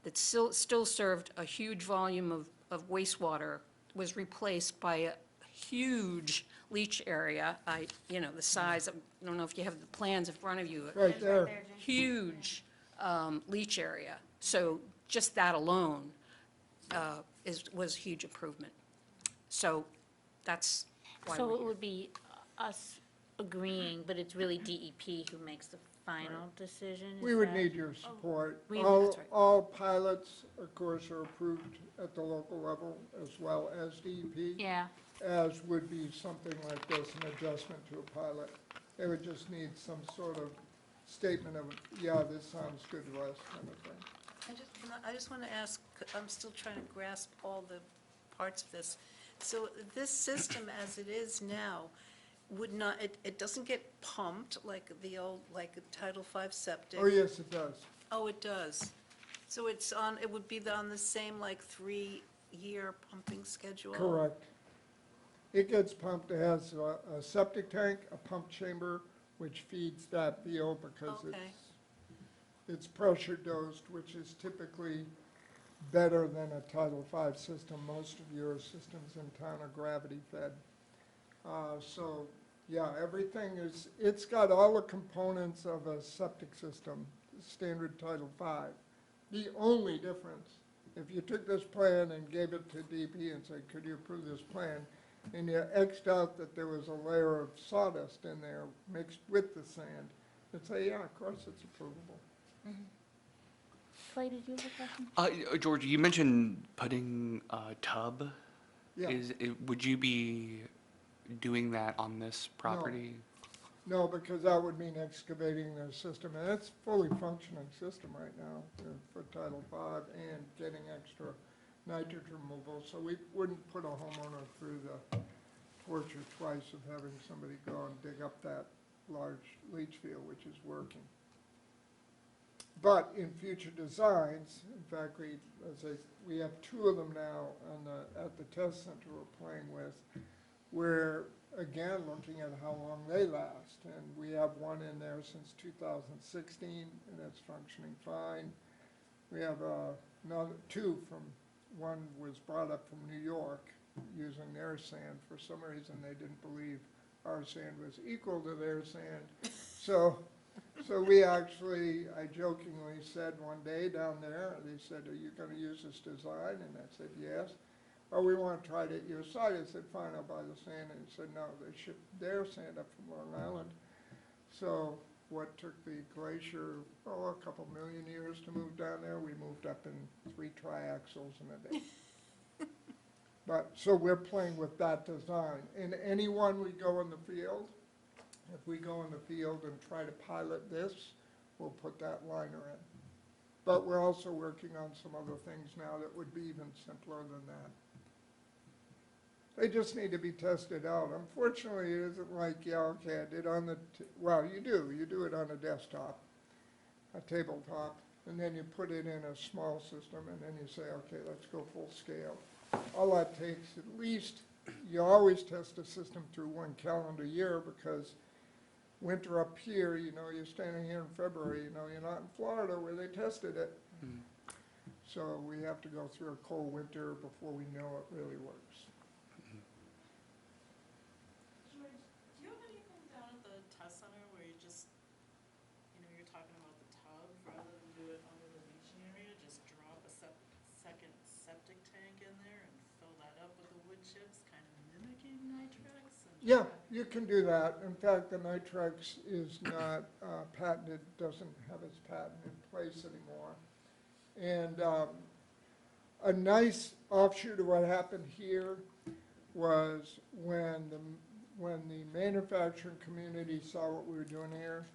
that still served a huge volume of wastewater was replaced by a huge leach area. The size, I don't know if you have the plans in front of you. Right there. Huge leach area. So just that alone was a huge improvement. So that's why So we're it here. would be us agreeing, but it's really DEP who makes the final decision? We is would that- need your support. We- All, that's right. all pilots, of course, are approved at the local level as well as DEP. Yeah, As would be something like this, an adjustment to a pilot. They would just need some sort of statement of, yeah, this sounds good to us, kind of thing. I just want to ask, I'm still trying to grasp all the parts of this. So this system as it is now would not, it doesn't get pumped like the old, like a Title V septic? Oh, yes, it does. Oh, it does. So it would be on the same like 3-year pumping schedule? Correct. It gets pumped, it has a septic tank, a pump chamber, which feeds that field because Okay. it's pressure dosed, which is typically better than a Title V system. Most of your systems in town are gravity fed. So, yeah, everything it's got all the components of a septic system, standard Title V. The only difference, if you took this plan and gave it to DP and said, could you approve this plan, and you X'd out that there was a layer of sawdust in there mixed with the sand, they'd say, yeah, of course it's approvable. Clay, did you have a question? George, you mentioned putting a tub. Yeah. Would you be doing that on this property? No, because that would mean excavating the system, and it's a fully functioning system right now for Title V and getting extra nitrate removal, so we wouldn't put a homeowner through the torture twice of having somebody go and dig up that large leach field, which is working. But in future designs, in fact, we have 2 of them now at the test center we're playing with, where, again, looking at how long they last. And we have one in there since 2016, and it's functioning fine. We have another 2 one was brought up from New York using their sand. For some reason, they didn't believe our sand was equal to their sand. So we actually, I jokingly said one day down there, they said, are you going to use this design? And I said, yes. Oh, we want to try it at your site. I said, fine, I'll buy the sand. And he said, no, they shipped their sand up from Long Island. So what took the glacier, a couple million years to move down there, we moved up in 3 triaxles in a day. But, so we're playing with that design. In anyone we go in the field, if we go in the field and try to pilot this, we'll put that liner in. But we're also working on some other things now that would be even simpler than that. They just need to be tested out. Unfortunately, it isn't like, yeah, okay, I did on the, well, you do it on a desktop, a tabletop, and then you put it in a small system, and then you say, okay, let's go full scale. All that takes, at least, you always test a system through 1 calendar year, because winter up here, you're standing here in February, you're not in Florida where they tested it. So we have to go through a cold winter before we know it really works. George, do you have anything down at the test center where you just, you're talking about the tub, rather than do it under the leaching area, just drop a second septic tank in there and fill that up with the wood chips, kind of mimicking Nitrex? And Yeah, you can do that. In fact, the Nitrex is not patented, doesn't have its patent in place anymore. And a nice offshoot of what happened here was when the manufacturing community saw what we were doing here,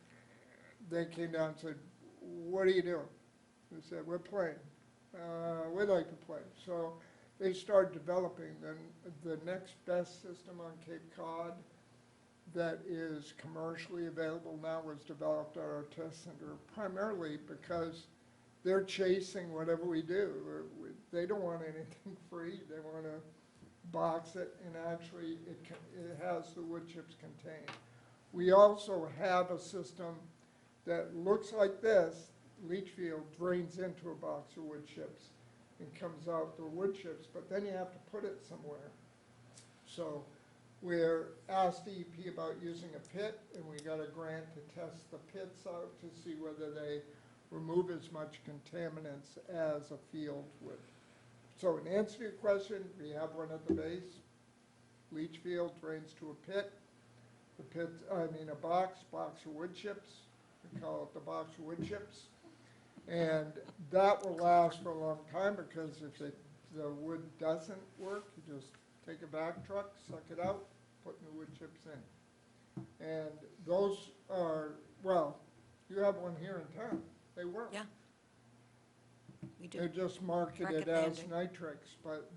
they came down and said, what are you doing? We said, we're playing. We'd like to play. So they started developing the next best system on Cape Cod that is commercially available now was developed at our test center, primarily because they're chasing whatever we do. They don't want anything free. They want to box it, and actually it has the wood chips contained. We also have a system that looks like this. Leach field drains into a box of wood chips and comes out the wood chips, but then you have to put it somewhere. So we're asked DEP about using a pit, and we got a grant to test the pits out to see whether they remove as much contaminants as a field would. So in answer to your question, we have one at the base. Leach field drains to a pit. The pit, a box of wood chips. We call it the box of wood chips. And that will last for a long time, because if the wood doesn't work, you just take a vac truck, suck it out, put new wood chips in. And those are, well, you have one here in town. They work. Yeah. We do. They're just marketed as Recommending. Nitrex, but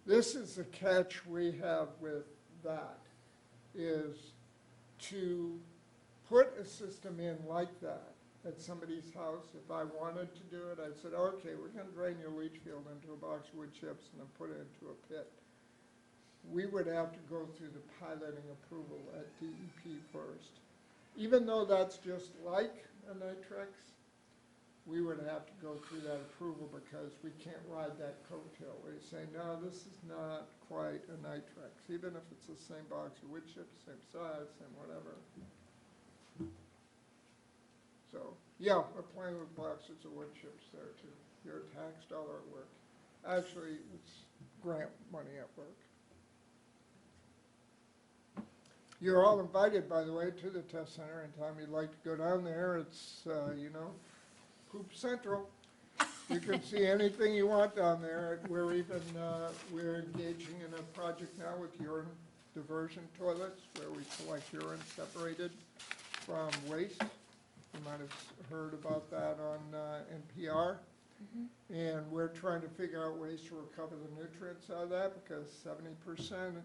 this is the catch we have with that, is to put a system in like that at somebody's house. If I wanted to do it, I said, okay, we're gonna drain your leach field into a box of wood chips and then put it into a pit. We would have to go through the piloting approval at DEP first. Even though that's just like a Nitrex, we would have to go through that approval, because we can't ride that coattail. We say, no, this is not quite a Nitrex, even if it's the same box of wood chips, same size, same whatever. So, yeah, we're playing with boxes of wood chips there too. Your tax dollar at work. Actually, it's grant money at work. You're all invited, by the way, to the test center. Anytime you'd like to go down there, it's, Poop Central. You can see anything you want down there. We're even, we're engaging in a project now with urine diversion toilets, where we collect urine separated from waste. You might have heard about that on NPR. And we're trying to figure out ways to recover the nutrients out of that, because 70%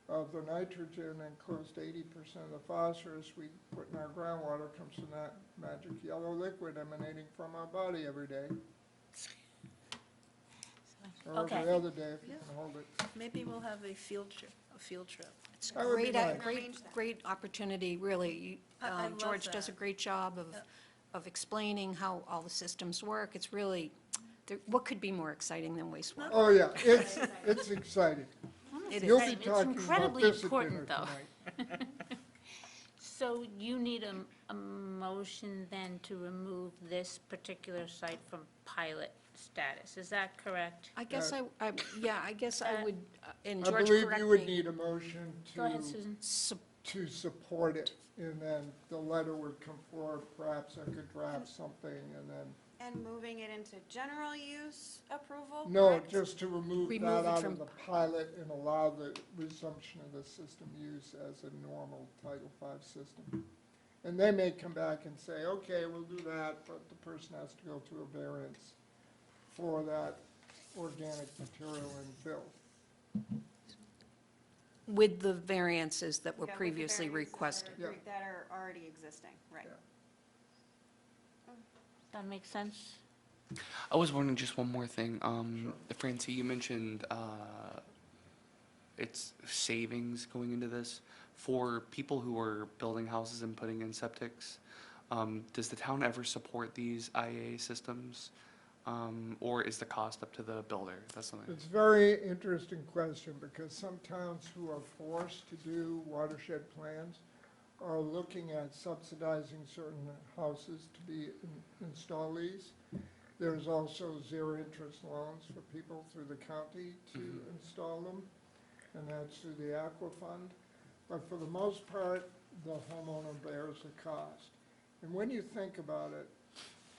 of the nitrogen and close to 80% of the phosphorus we put in our groundwater comes from that magic yellow liquid emanating from our body every day. Or Okay. every other day if you Yeah. can hold it. Maybe we'll have a field trip. It's That would be great, nice. great opportunity, really. I love George does a that. great job of explaining how all the systems work. It's really, what could be more exciting than wastewater? Oh, yeah, it's exciting. It You'll is. be It's talking about incredibly this at important, dinner though. tonight. So you need a motion then to remove this particular site from pilot status, is that correct? I guess I guess I would, and I George, believe correct you would me. need a motion Go ahead, to, Susan. to support it. And then the letter would come forward, perhaps I could draft something, and then, And moving it into general use approval, no, correct? just to remove Remove that it out from of the pilot and allow the resumption of the system use as a normal Title V system. And they may come back and say, okay, we'll do that, but the person has to go through a variance for that organic material in bill. With the variances that were Yeah, with the previously variances requested. Yeah. That are already existing, right. Yeah. Does that make sense? I was wondering just one more thing. Francie, you mentioned it's savings going into this. For people who are building houses and putting in septics, does the town ever support these IA systems? Or is the cost up to the builder? That's something. It's a very interesting question, because some towns who are forced to do watershed plans are looking at subsidizing certain houses to be installees. There's also zero-interest loans for people through the county to install them, and that's through the Aqua Fund. But for the most part, the homeowner bears the cost. And when you think about it,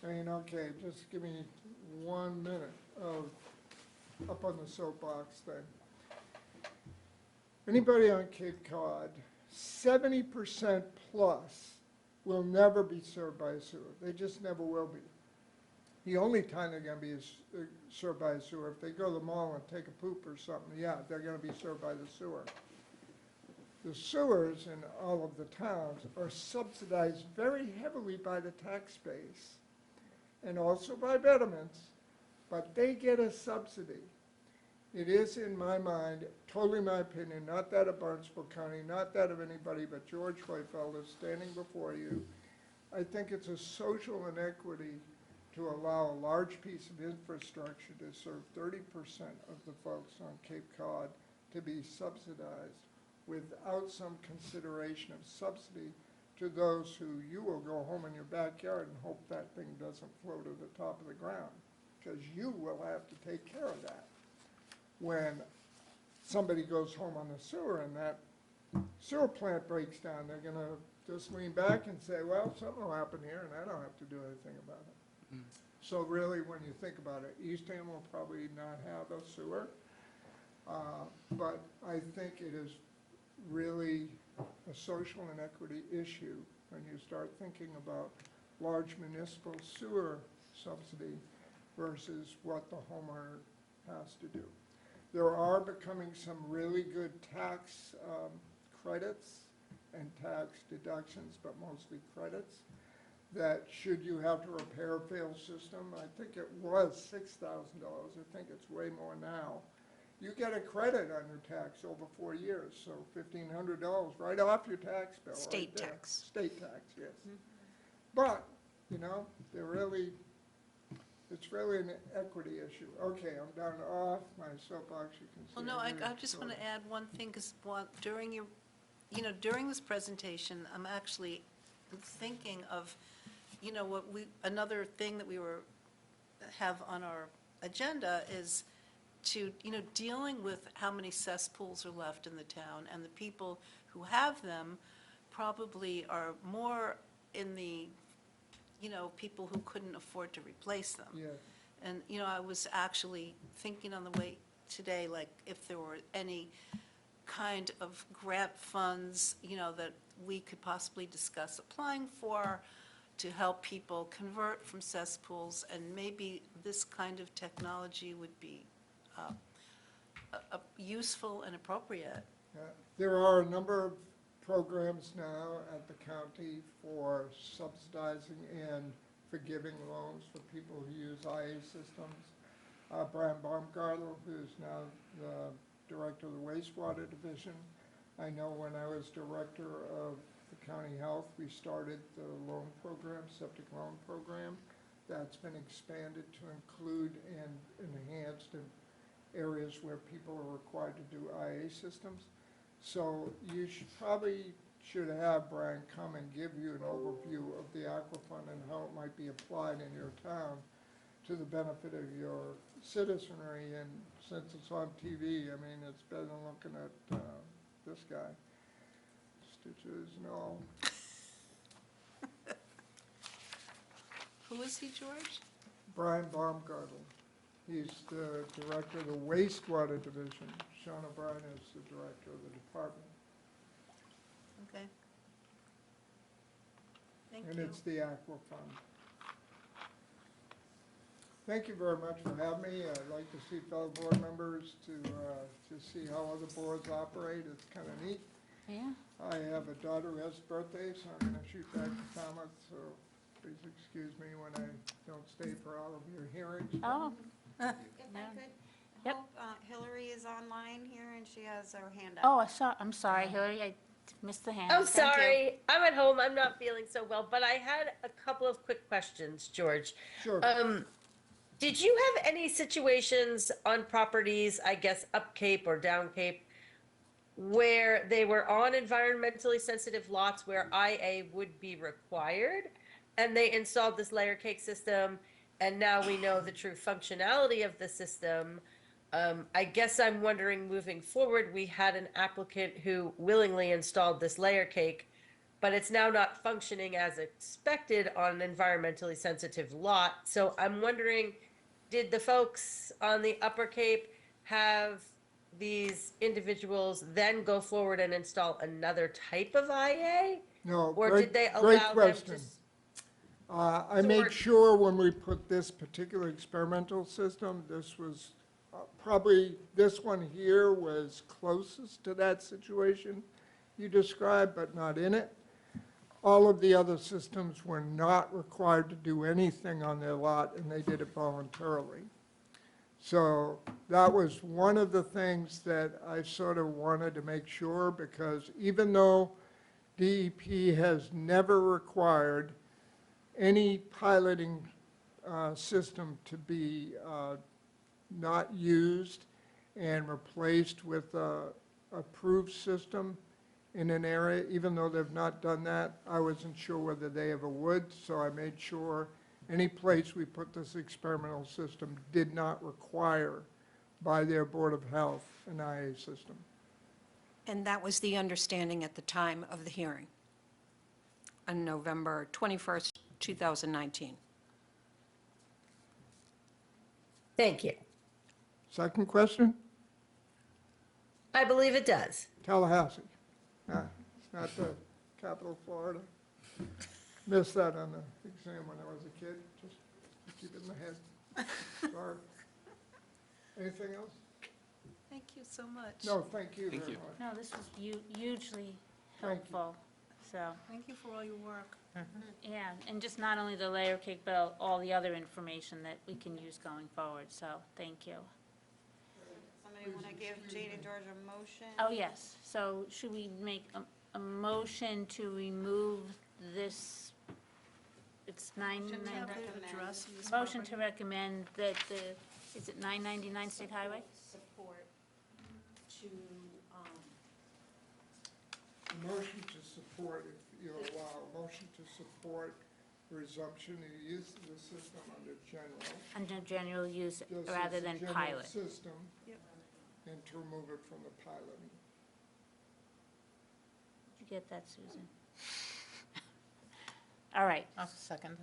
I mean, okay, just give me 1 minute of up on the soapbox thing. Anybody on Cape Cod, 70% plus will never be served by a sewer. They just never will be. The only time they're gonna be served by a sewer, if they go to the mall and take a poop or something, yeah, they're gonna be served by the sewer. The sewers in all of the towns are subsidized very heavily by the tax base and also by betterments, but they get a subsidy. It is, in my mind, totally my opinion, not that of Barnstable County, not that of anybody but George Hoyfelder standing before you. I think it's a social inequity to allow a large piece of infrastructure to serve 30% of the folks on Cape Cod to be subsidized without some consideration of subsidy to those who you will go home in your backyard and hope that thing doesn't flow to the top of the ground, because you will have to take care of that. When somebody goes home on the sewer and that sewer plant breaks down, they're gonna just lean back and say, well, something will happen here and I don't have to do anything about it. So really, when you think about it, Eastham will probably not have a sewer, but I think it is really a social inequity issue when you start thinking about large municipal sewer subsidy versus what the homeowner has to do. There are becoming some really good tax credits and tax deductions, but mostly credits, that should you have to repair a failed system, I think it was $6,000, I think it's way more now. You get a credit on your tax over 4 years, so $1,500 right off your tax bill. State right there. tax. State tax, yes. But, you know, it's really an equity issue. Okay, I'm down off my soapbox, you can see. Well, no, I really just want sort to add one thing, because during your, during this presentation, I'm actually thinking of, another thing that we have on our agenda is to, dealing with how many cesspools are left in the town, and the people who have them probably are more in the, people who couldn't afford to replace them. Yes. And, I was actually thinking on the way today, like, if there were any kind of grant funds, that we could possibly discuss applying for to help people convert from cesspools, and maybe this kind of technology would be useful and appropriate. There are a number of programs now at the county for subsidizing and forgiving loans for people who use IA systems. Brian Baumgartel, who's now the director of the wastewater division. I know when I was director of the county health, we started the loan program, septic loan program. That's been expanded to include and enhanced in areas where people are required to do IA systems. So you probably should have Brian come and give you an overview of the Aqua Fund and how it might be applied in your town to the benefit of your citizenry. And since it's on TV, I mean, it's better than looking at this guy. stitches, no. Who is he, George? Brian Baumgartel. He's the director of the wastewater division. Sean O'Brien is the director of the department. Okay. Thank And you. it's the Aqua Fund. Thank you very much for having me. I'd like to see fellow board members to see how other boards operate. It's kind of neat. Yeah. I have a daughter who has a birthday, so I'm going to shoot back to Falmouth, so please excuse me when I don't stay for all of your hearings. Oh, If I Yeah. could, Yep. Hope, Hillary is online here and she has her hand up. oh, I'm sorry, Hillary, I missed the hand. I'm Thank you. sorry. I'm at home. I'm not feeling so well, but I had a couple of quick questions, George. Sure. Did you have any situations on properties, I guess up Cape or down Cape, where they were on environmentally sensitive lots where IA would be required, and they installed this layer cake system, and now we know the true functionality of the system? I guess I'm wondering, moving forward, we had an applicant who willingly installed this layer cake, but it's now not functioning as expected on an environmentally sensitive lot. So I'm wondering, did the folks on the Upper Cape have these individuals then go forward and install another type of IA? No, Or great- did they great allow them question. to? I made sure when we put this particular experimental system, this was probably, this one here was closest to that situation you described, but not in it. All of the other systems were not required to do anything on their lot, and they did it voluntarily. So that was one of the things that I sort of wanted to make sure, because even though DEP has never required any piloting system to be not used and replaced with a approved system in an area, even though they've not done that, I wasn't sure whether they ever would, so I made sure any place we put this experimental system did not require by their Board of Health an IA system. And that was the understanding at the time of the hearing on November 21st, 2019. Thank you. Second question? I believe it does. Tallahassee. It's not the capital of Florida. Missed that on the exam when I was a kid, just keep it in my head. Sorry. Anything else? Thank you so much. No, thank you Thank very you. much. No, this was hugely Thank you. helpful, so, Thank you for all your work. yeah, and just not only the layer cake, but all the other information that we can use going forward, so, thank you. Somebody want to give Jane and George a motion? Oh, yes, so should we make a motion to remove this, it's Shouldn't recommend. the address of this motion property? to recommend that the, is it 999 State Highway? Support to, A motion to support, if you allow, a motion to support resumption of use of the system under general. Under general use just as rather a than general pilot. system, Yep. and to remove it from the piloting. Did you get that, Susan? All right, I'll second.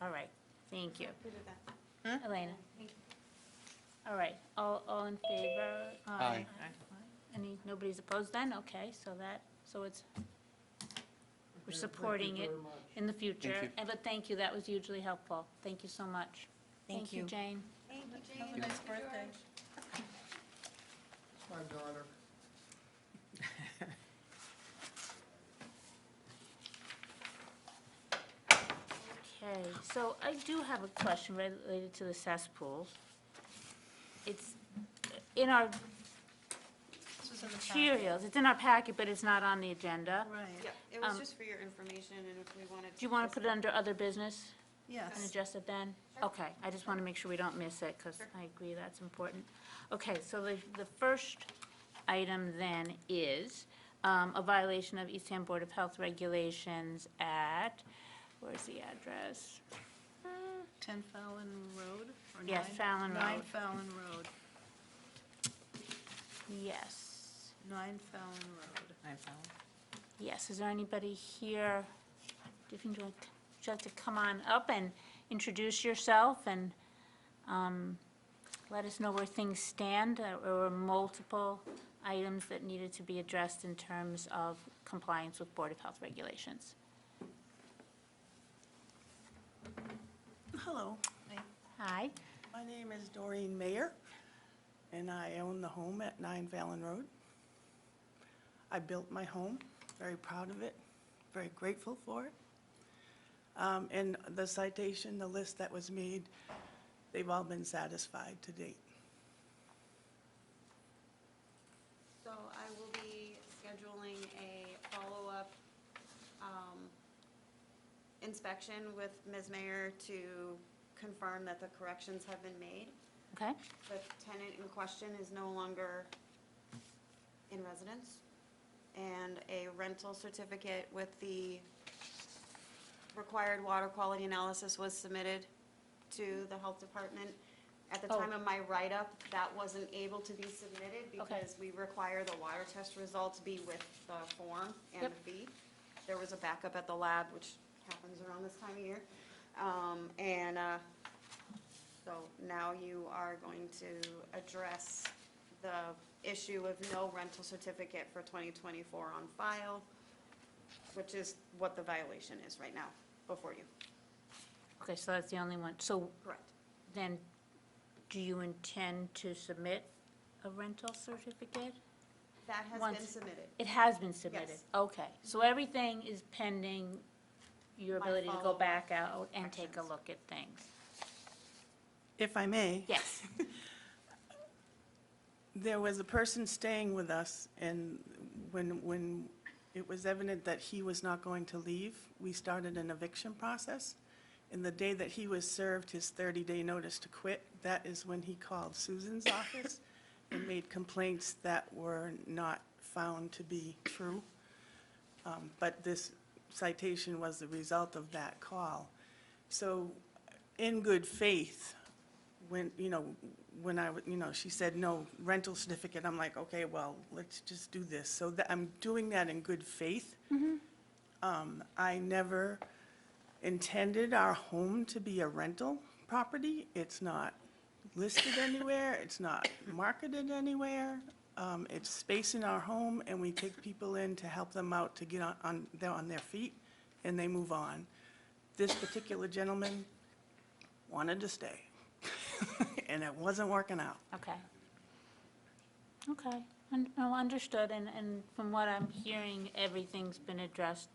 all right, thank you. Who did that? Elena? All right, all in favor? Aye. Nobody's opposed then? Okay, so it's, we're Okay, supporting thank it you very much. in the future. you. But thank you, that was hugely helpful. Thank you so much. Thank you. Jane. Thank you, Jane. Have a nice birthday. It's my daughter. Okay, so I do have a question related to the cesspools. It's in our This was in the packet. materials, it's in our packet, but it's not on the agenda. Right, Yep, it was Um, just for your information, and if we wanted to. Do you want to put it discuss under other business and yes. adjust it then? Okay, I just want to make sure we don't miss it, because I agree that's important. Okay, so the first item then is a violation of Eastham Board of Health regulations at, where's the address? 10 Fallon Road? or Yes, 9? Fallon 9 Road. Fallon Road. Yes. 9 Fallon Road. Yes, is there anybody here? If you'd like to come on up and introduce yourself and let us know where things stand. There were multiple items that needed to be addressed in terms of compliance with Board of Health regulations. Hello, Hi. my name is Doreen Mayer, and I own the home at 9 Fallon Road. I built my home, very proud of it, very grateful for it. And the citation, the list that was made, they've all been satisfied to date. So I will be scheduling a follow-up inspection with Ms. Mayer to confirm that the corrections have been made. Okay. The tenant in question is no longer in residence, and a rental certificate with the required water quality analysis was submitted to the health department. At the time of my write-up, that wasn't able to be submitted because we require the water test results be with the form and Yep. the fee. There was a backup at the lab, which happens around this time of year. So now you are going to address the issue of no rental certificate for 2024 on file, which is what the violation is right now before you. Okay, so that's the only one. So Correct. then, do you intend to submit a rental certificate? That has Once- been submitted. It has been submitted? Yes. Okay, so everything is pending your My ability to go follow-up back out and take a actions. look at things? If I may. Yes. There was a person staying with us, and when it was evident that he was not going to leave, we started an eviction process. And the day that he was served his 30-day notice to quit, that is when he called Susan's office and made complaints that were not found to be true. But this citation was the result of that call. So in good faith, when, she said, no rental certificate, I'm like, okay, well, let's just do this. So I'm doing that in good faith. I never intended our home to be a rental property. It's not listed anywhere, it's not marketed anywhere. It's space in our home, and we take people in to help them out to get on their feet, and they move on. This particular gentleman wanted to stay, and it wasn't working out. Okay. Okay, no, understood, and from what I'm hearing, everything's been addressed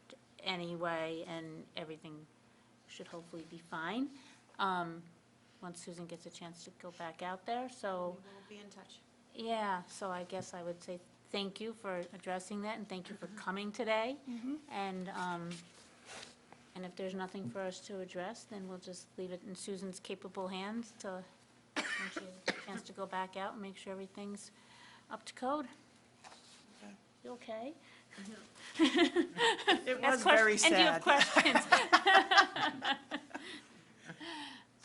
anyway, and everything should hopefully be fine, once Susan gets a chance to go back out there, so, We will be in touch. yeah, so I guess I would say thank you for addressing that, and thank you for coming today. And if there's nothing for us to address, then we'll just leave it in Susan's capable hands to, when she has a chance to go back out and make sure everything's up to code. Okay. You okay? It Ask was very questions- And do you have sad. questions?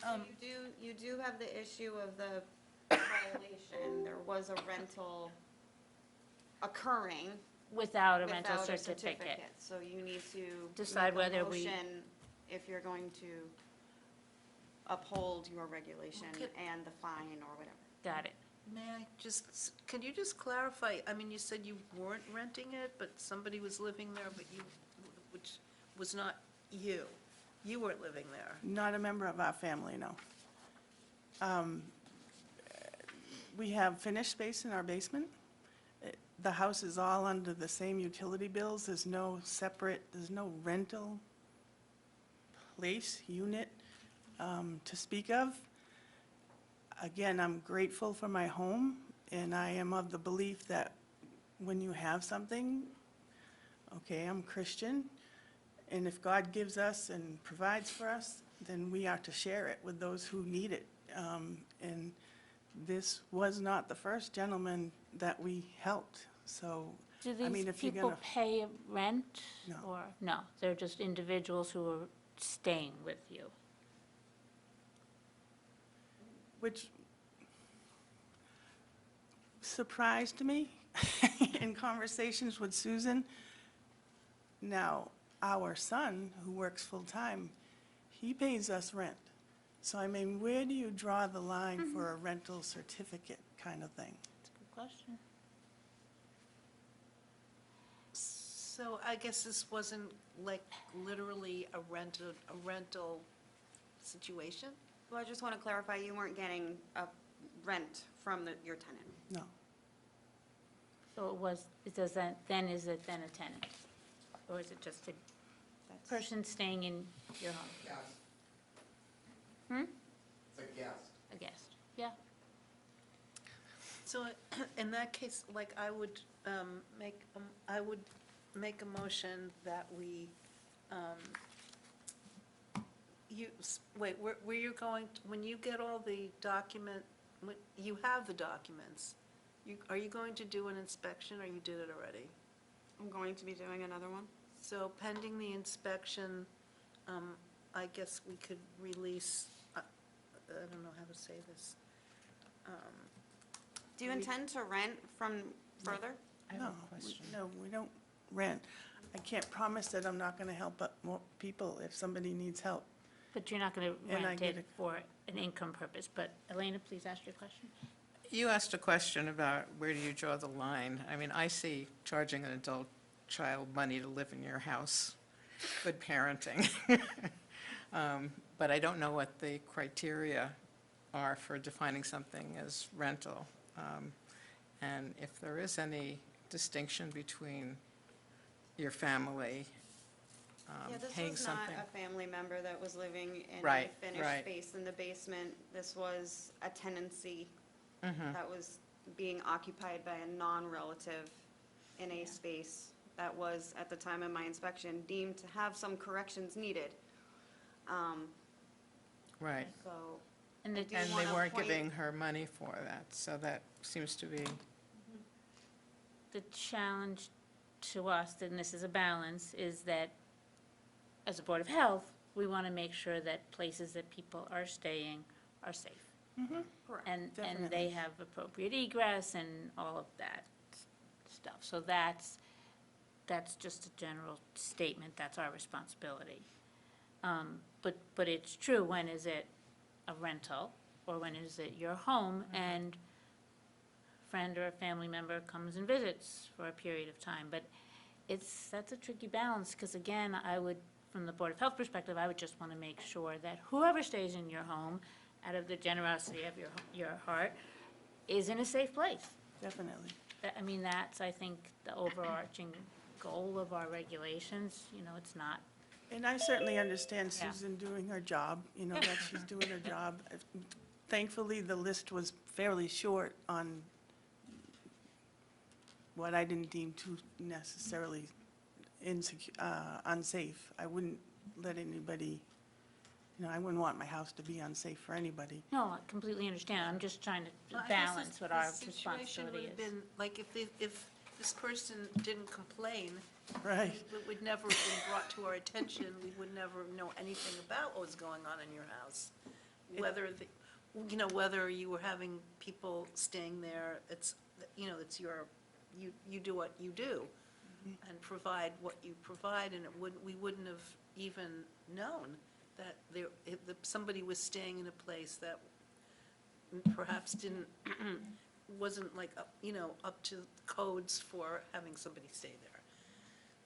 So you do have the issue of the violation. There was a rental occurring Without a rental without a certificate. certificate. So you need to Decide make a whether we- motion if you're going to uphold your regulation Okay. and the fine or whatever. Got it. May I just, can you just clarify? I mean, you said you weren't renting it, but somebody was living there, but you, which was not you. You weren't living there. Not a member of our family, no. We have finished space in our basement. The house is all under the same utility bills. There's no separate, there's no rental place, unit to speak of. Again, I'm grateful for my home, and I am of the belief that when you have something, okay, I'm Christian, and if God gives us and provides for us, then we are to share it with those who need it. And this was not the first gentleman that we helped, so, Do I mean, these if you're people gonna, pay rent? No. Or, no, they're just individuals who are staying with you? which surprised me in conversations with Susan. Now, our son, who works full-time, he pays us rent. So I mean, where do you draw the line for a rental certificate kind of thing? That's a good question. So I guess this wasn't like literally a rental situation? Well, I just want to clarify, you weren't getting a rent from your tenant. No. So it was, it does that, then is it then a tenant? Or is it just a That's- person staying in your home? Hmm? It's a guest. A guest, yeah. So in that case, like, I would make a motion that we, where you're going, when you get all the document, you have the documents, are you going to do an inspection, or you did it already? I'm going to be doing another one. So pending the inspection, I guess we could release, I don't know how to say this. Do you intend to rent from further? I have a No, question. no, we don't rent. I can't promise that I'm not going to help more people if somebody needs help. But you're not going to And I rent get it it. for an income purpose. But Elena, please ask your question. You asked a question about where do you draw the line? I mean, I see charging an adult child money to live in your house, good parenting. But I don't know what the criteria are for defining something as rental. And if there is any distinction between your family Yeah, this paying was not something. a family member that was living in a Right, finished right. space in the basement. This was a tenancy Mhm. that was being occupied by a non-relative in a space that was, at the time of my inspection, deemed to have some corrections needed. Right. So, And the, Do you And they wanna weren't point- giving her money for that, so that seems to be, the challenge to us, and this is a balance, is that as a Board of Health, we want to make sure that places that people are staying are safe. correct. And they Definitely. have appropriate egress and all of that stuff. So that's just a general statement, that's our responsibility. But it's true, when is it a rental, or when is it your home, and a friend or a family member comes and visits for a period of time? But that's a tricky balance, because again, I would, from the Board of Health perspective, I would just want to make sure that whoever stays in your home, out of the generosity of your heart, is in a safe place. Definitely. I mean, that's, I think, the overarching goal of our regulations, it's not, And I certainly understand Yeah. Susan doing her job, that she's doing her job. Thankfully, the list was fairly short on what I didn't deem too necessarily unsafe. I wouldn't let anybody, I wouldn't want my house to be unsafe for anybody. no, I completely understand, I'm just trying to Well, I guess balance what our the situation responsibility would have is. been, like, if this person didn't complain, Right. it would never have been brought to our attention, we would never know anything about what was going on in your house. Whether, whether you were having people staying there, it's your, you do what you do, and provide what you provide, and we wouldn't have even known that somebody was staying in a place that perhaps wasn't like, up to codes for having somebody stay there.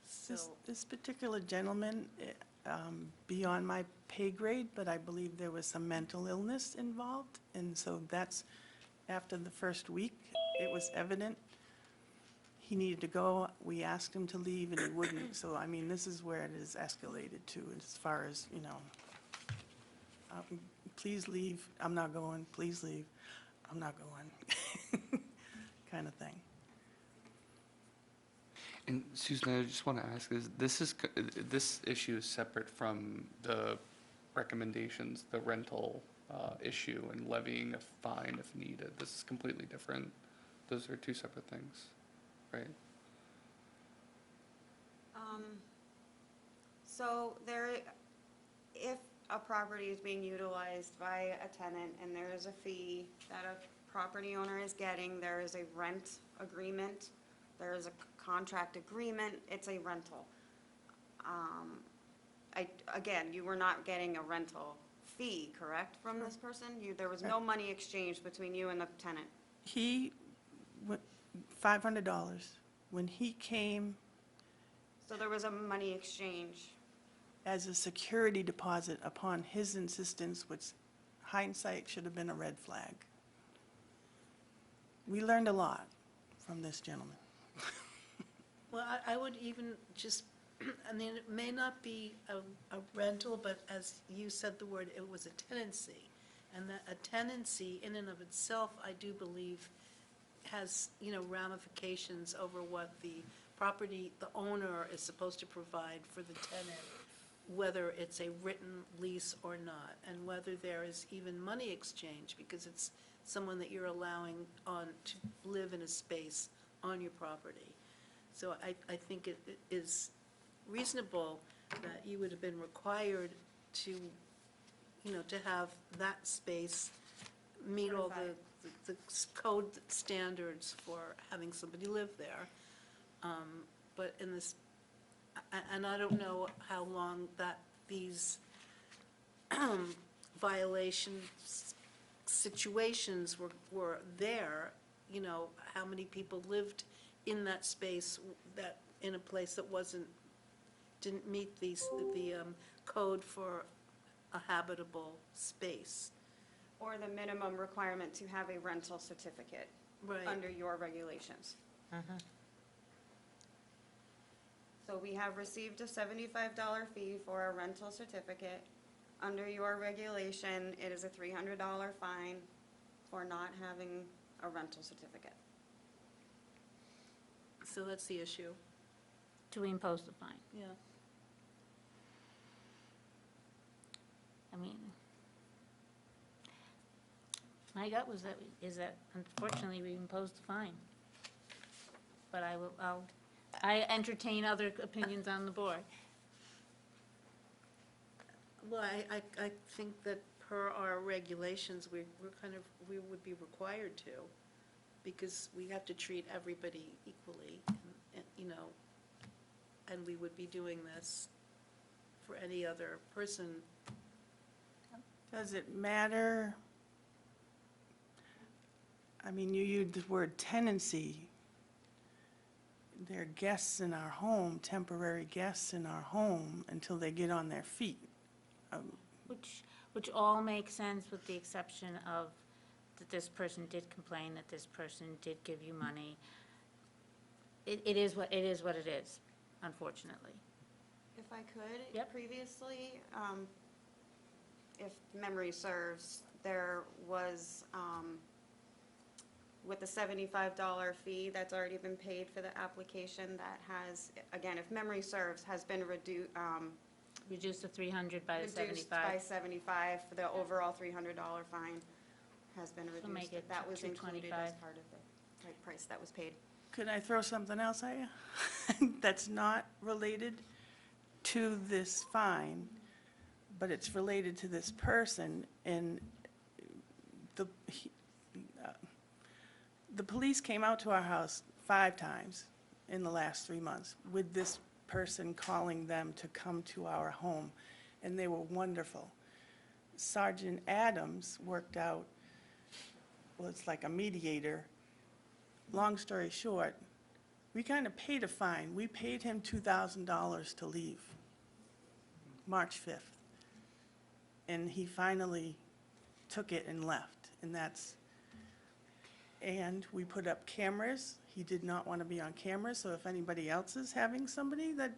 So, This particular gentleman, beyond my pay grade, but I believe there was some mental illness involved, and so that's, after the first week, it was evident he needed to go. We asked him to leave, and he wouldn't, so, I mean, this is where it is escalated to, as far as, please leave, I'm not going, please leave, I'm not going, kind of thing. And Susan, I just want to ask, this issue is separate from the recommendations, the rental issue and levying a fine if needed. This is completely different. Those are two separate things, right? So if a property is being utilized by a tenant and there is a fee that a property owner is getting, there is a rent agreement, there is a contract agreement, it's a rental. Again, you were not getting a rental fee, correct, from this person? There was no money exchanged between you and the tenant? He, $500. When he came So there was a money exchange. as a security deposit upon his insistence, which hindsight should have been a red flag. We learned a lot from this gentleman. Well, I would even just, I mean, it may not be a rental, but as you said the word, it was a tenancy. And that a tenancy in and of itself, I do believe, has, ramifications over what the property, the owner is supposed to provide for the tenant, whether it's a written lease or not, and whether there is even money exchange, because it's someone that you're allowing on to live in a space on your property. So I think it is reasonable that you would have been required to, to have that space meet all the code standards for having somebody live there. But in this, and I don't know how long that these violations, situations were there, how many people lived in that space, that, in a place that didn't meet the code for a habitable space. Or the minimum requirement to have a rental certificate Right. under your regulations. So we have received a $75 fee for a rental certificate. Under your regulation, it is a $300 fine for not having a rental certificate. So that's the issue. Do we impose the fine? Yeah. I mean, my gut is that unfortunately we imposed the fine. But I entertain other opinions on the board. Well, I think that per our regulations, we would be required to, because we have to treat everybody equally, and, and we would be doing this for any other person. Does it matter? I mean, you used the word tenancy. They're guests in our home, temporary guests in our home, until they get on their feet. Which all makes sense with the exception of that this person did complain, that this person did give you money. It is what it is, unfortunately. If I could, Yep. previously, if memory serves, there was, with the $75 fee that's already been paid for the application, that has, again, if memory serves, has been Reduce the 300 by the reduced by 75. 75, for the overall $300 fine has been So make reduced. it That was included as 225. part of the price that was paid. Could I throw something else at you? That's not related to this fine, but it's related to this person, and the police came out to our house 5 times in the last 3 months with this person calling them to come to our home, and they were wonderful. Sergeant Adams worked out, was like a mediator. Long story short, we kind of paid a fine. We paid him $2,000 to leave, March 5th. And he finally took it and left, and we put up cameras. He did not want to be on camera, so if anybody else is having somebody that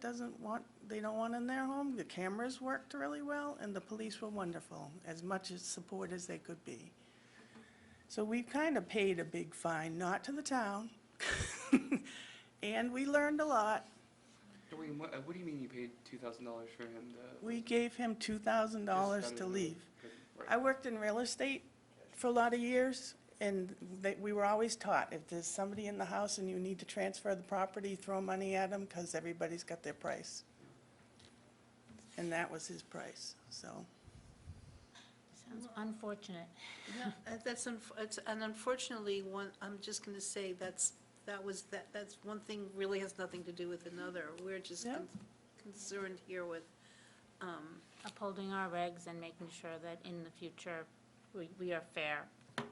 they don't want in their home, the cameras worked really well, and the police were wonderful, as much as support as they could be. So we kind of paid a big fine, not to the town, and we learned a lot. Doreen, what do you mean you paid $2,000 for him to? We gave him $2,000 to leave. I worked in real estate for a lot of years, and we were always taught, if there's somebody in the house and you need to transfer the property, throw money at them, because everybody's got their price. And that was his price, so. Sounds unfortunate. Yeah, and unfortunately, I'm just going to say that's one thing really has nothing to do with another. We're just Yeah. concerned here with, Upholding our regs and making sure that in the future, we are fair to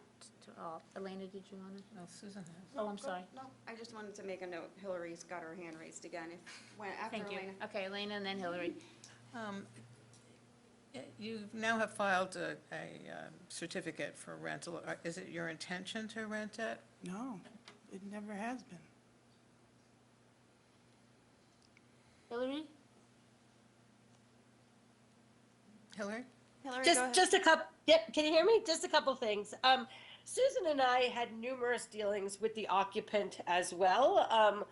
all. Elena, did you want to? Well, Susan has. Oh, I'm sorry. No, I just wanted to make a note. Hillary's got her hand raised again. After Thank you. Elena. Okay, Elena and then Hillary. You now have filed a certificate for rental. Is it your intention to rent it? No, it never has been. Hillary? Hillary? Hillary, go ahead. Just a couple, yep, can you hear me? Just a couple things. Susan and I had numerous dealings with the occupant as well,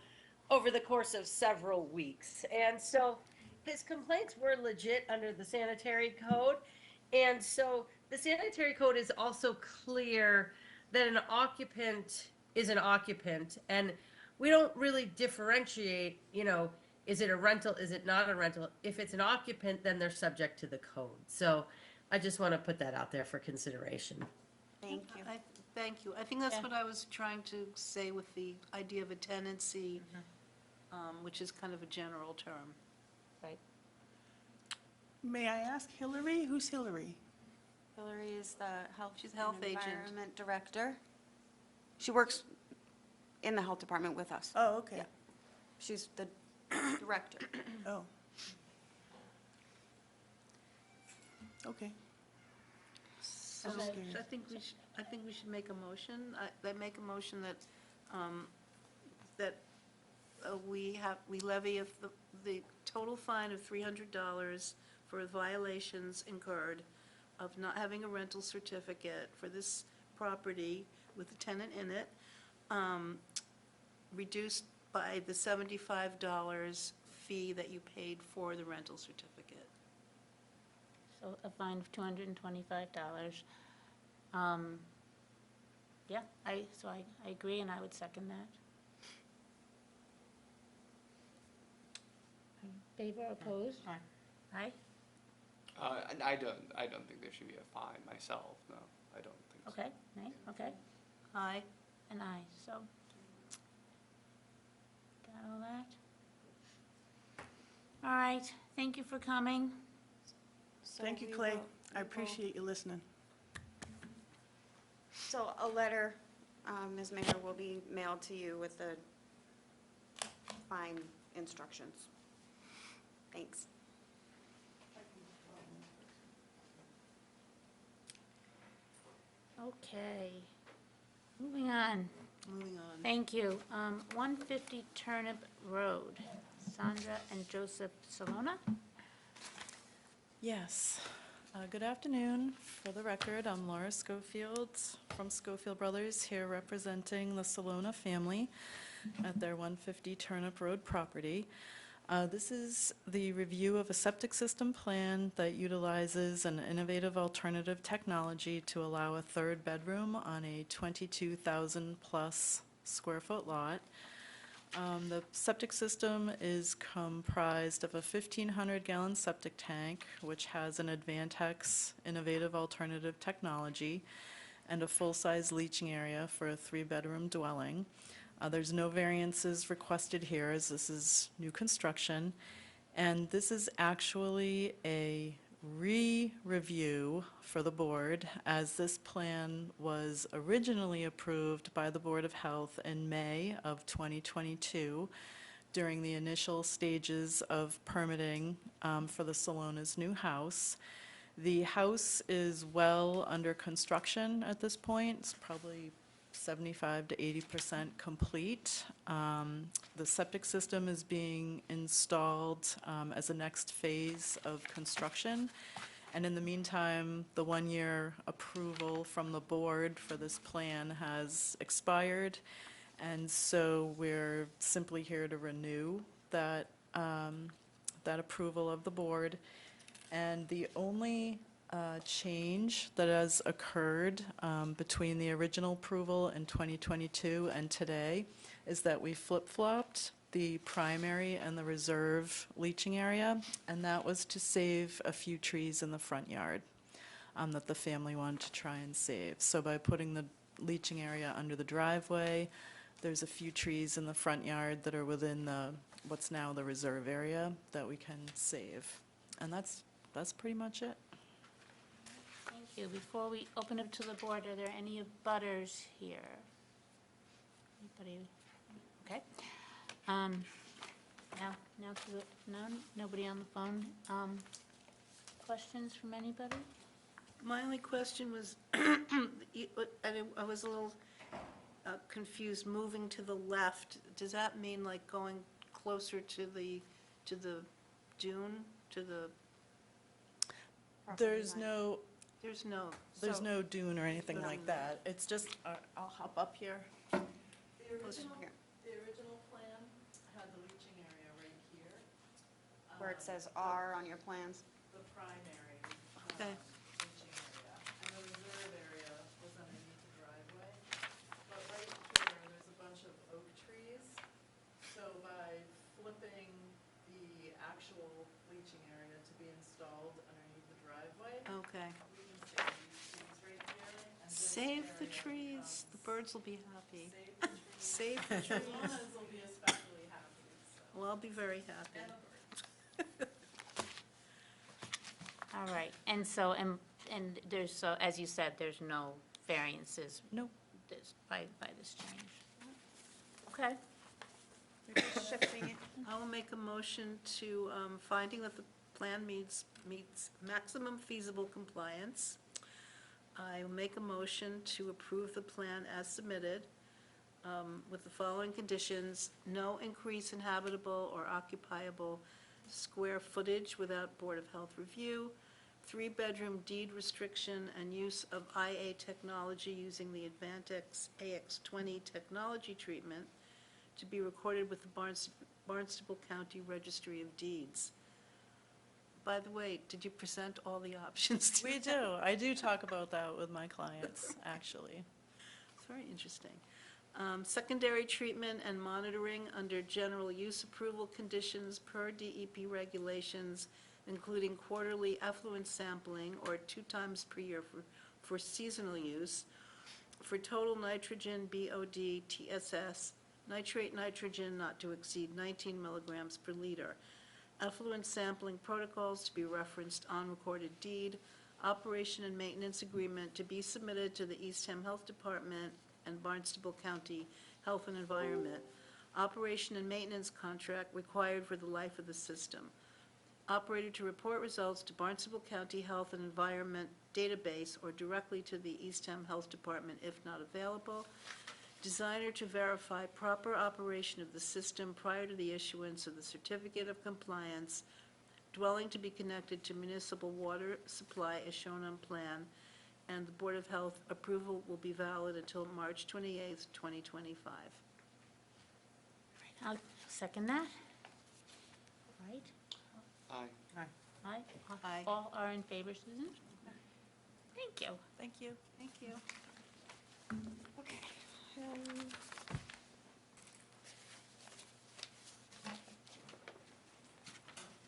over the course of several weeks. And so his complaints were legit under the sanitary code. And so the sanitary code is also clear that an occupant is an occupant. And we don't really differentiate, is it a rental, is it not a rental? If it's an occupant, then they're subject to the code. So I just want to put that out there for consideration. Thank you. Thank you. I think that's Yeah. what I was trying to say with the idea of a tenancy, which is kind of a general term. Right. May I ask Hillary? Who's Hillary? Hillary is the health. She's a health and agent. Environment director. She works in the health department with us. Oh, okay. Yeah. She's the director. Oh. Okay. So I'm just I curious. think we should make a motion. I make a motion that, that we levy the total fine of $300 for violations incurred of not having a rental certificate for this property with a tenant in it, reduced by the $75 fee that you paid for the rental certificate. So a fine of $225. Yeah, I agree, and I would second that. Favor, opposed? Aye. Aye? And I don't think there should be a fine myself, no, I don't think so. Okay, nay, okay, Aye. and aye, so. Got all that? All right, thank you for coming. Thank you, Clay. I appreciate you listening. So a letter, Ms. Mayor, will be mailed to you with the fine instructions. Thanks. Okay, moving on. Moving on. Thank you. 150 Turnip Road, Sandra and Joseph Salona. Yes. Good afternoon. For the record, I'm Laura Schofield from Schofield Brothers, here representing the Salona family at their 150 Turnip Road property. This is the review of a septic system plan that utilizes an innovative alternative technology to allow a third bedroom on a 22,000-plus square foot lot. The septic system is comprised of a 1,500-gallon septic tank, which has an Advantex innovative alternative technology, and a full-size leaching area for a three-bedroom dwelling. There's no variances requested here, as this is new construction. And this is actually a re-review for the board, as this plan was originally approved by the Board of Health in May of 2022 during the initial stages of permitting for the Salona's new house. The house is well under construction at this point. It's probably 75 to 80% complete. The septic system is being installed as a next phase of construction. And in the meantime, the one-year approval from the board for this plan has expired. And so we're simply here to renew that, that approval of the board. And the only change that has occurred between the original approval in 2022 and today is that we flip-flopped the primary and the reserve leaching area, and that was to save a few trees in the front yard that the family wanted to try and save. So by putting the leaching area under the driveway, there's a few trees in the front yard that are within the what's now the reserve area that we can save. And that's pretty much it. Thank you. Before we open up to the board, are there any butters here? Anybody? Okay. Now to the, nobody on the phone. Questions from anybody? My only question was, I was a little confused, moving to the left, does that mean like going closer to the dune, to the, There's no, there's no. there's so- no dune or anything No. like that. It's just, I'll hop up here. The original- the original plan had the leaching area right here. Where it says R on your plans. The primary Okay. leaching area. And the reserve area was underneath the driveway. But right here, there's a bunch of oak trees. So by flipping the actual leaching area to be installed underneath the driveway, Okay. we can save these trees right here. And this Save the area trees, the becomes- birds will be happy. Save the trees. Save the The trees. llamas will be especially happy, so. Well, I'll be very happy. And the birds. All right, and so, and there's, so, as you said, there's no variances Nope. by this change. Okay. We're just shifting it. I will make a motion to, finding that the plan meets maximum feasible compliance. I will make a motion to approve the plan as submitted, with the following conditions: no increase in habitable or occupiable square footage without Board of Health review, 3-bedroom deed restriction and use of IA technology using the Advantex AX20 technology treatment to be recorded with the Barnstable County Registry of Deeds. By the way, did you present all the options to We them? do. I do talk about that with my clients, actually. It's very interesting. Secondary treatment and monitoring under general use approval conditions per DEP regulations, including quarterly effluent sampling or 2 times per year for seasonal use, for total nitrogen, BOD, TSS, nitrate nitrogen not to exceed 19 milligrams per liter. Effluent sampling protocols to be referenced on recorded deed. Operation and maintenance agreement to be submitted to the Eastham Health Department and Barnstable County Health and Environment. Operation and maintenance contract required for the life of the system. Operator to report results to Barnstable County Health and Environment database or directly to the Eastham Health Department if not available. Designer to verify proper operation of the system prior to the issuance of the certificate of compliance. Dwelling to be connected to municipal water supply as shown on plan. And the Board of Health approval will be valid until March 28th, 2025. I'll second that. Right? Aye. Aye? Aye. All are in favor, Susan? Thank you. Thank you. Thank you. Okay.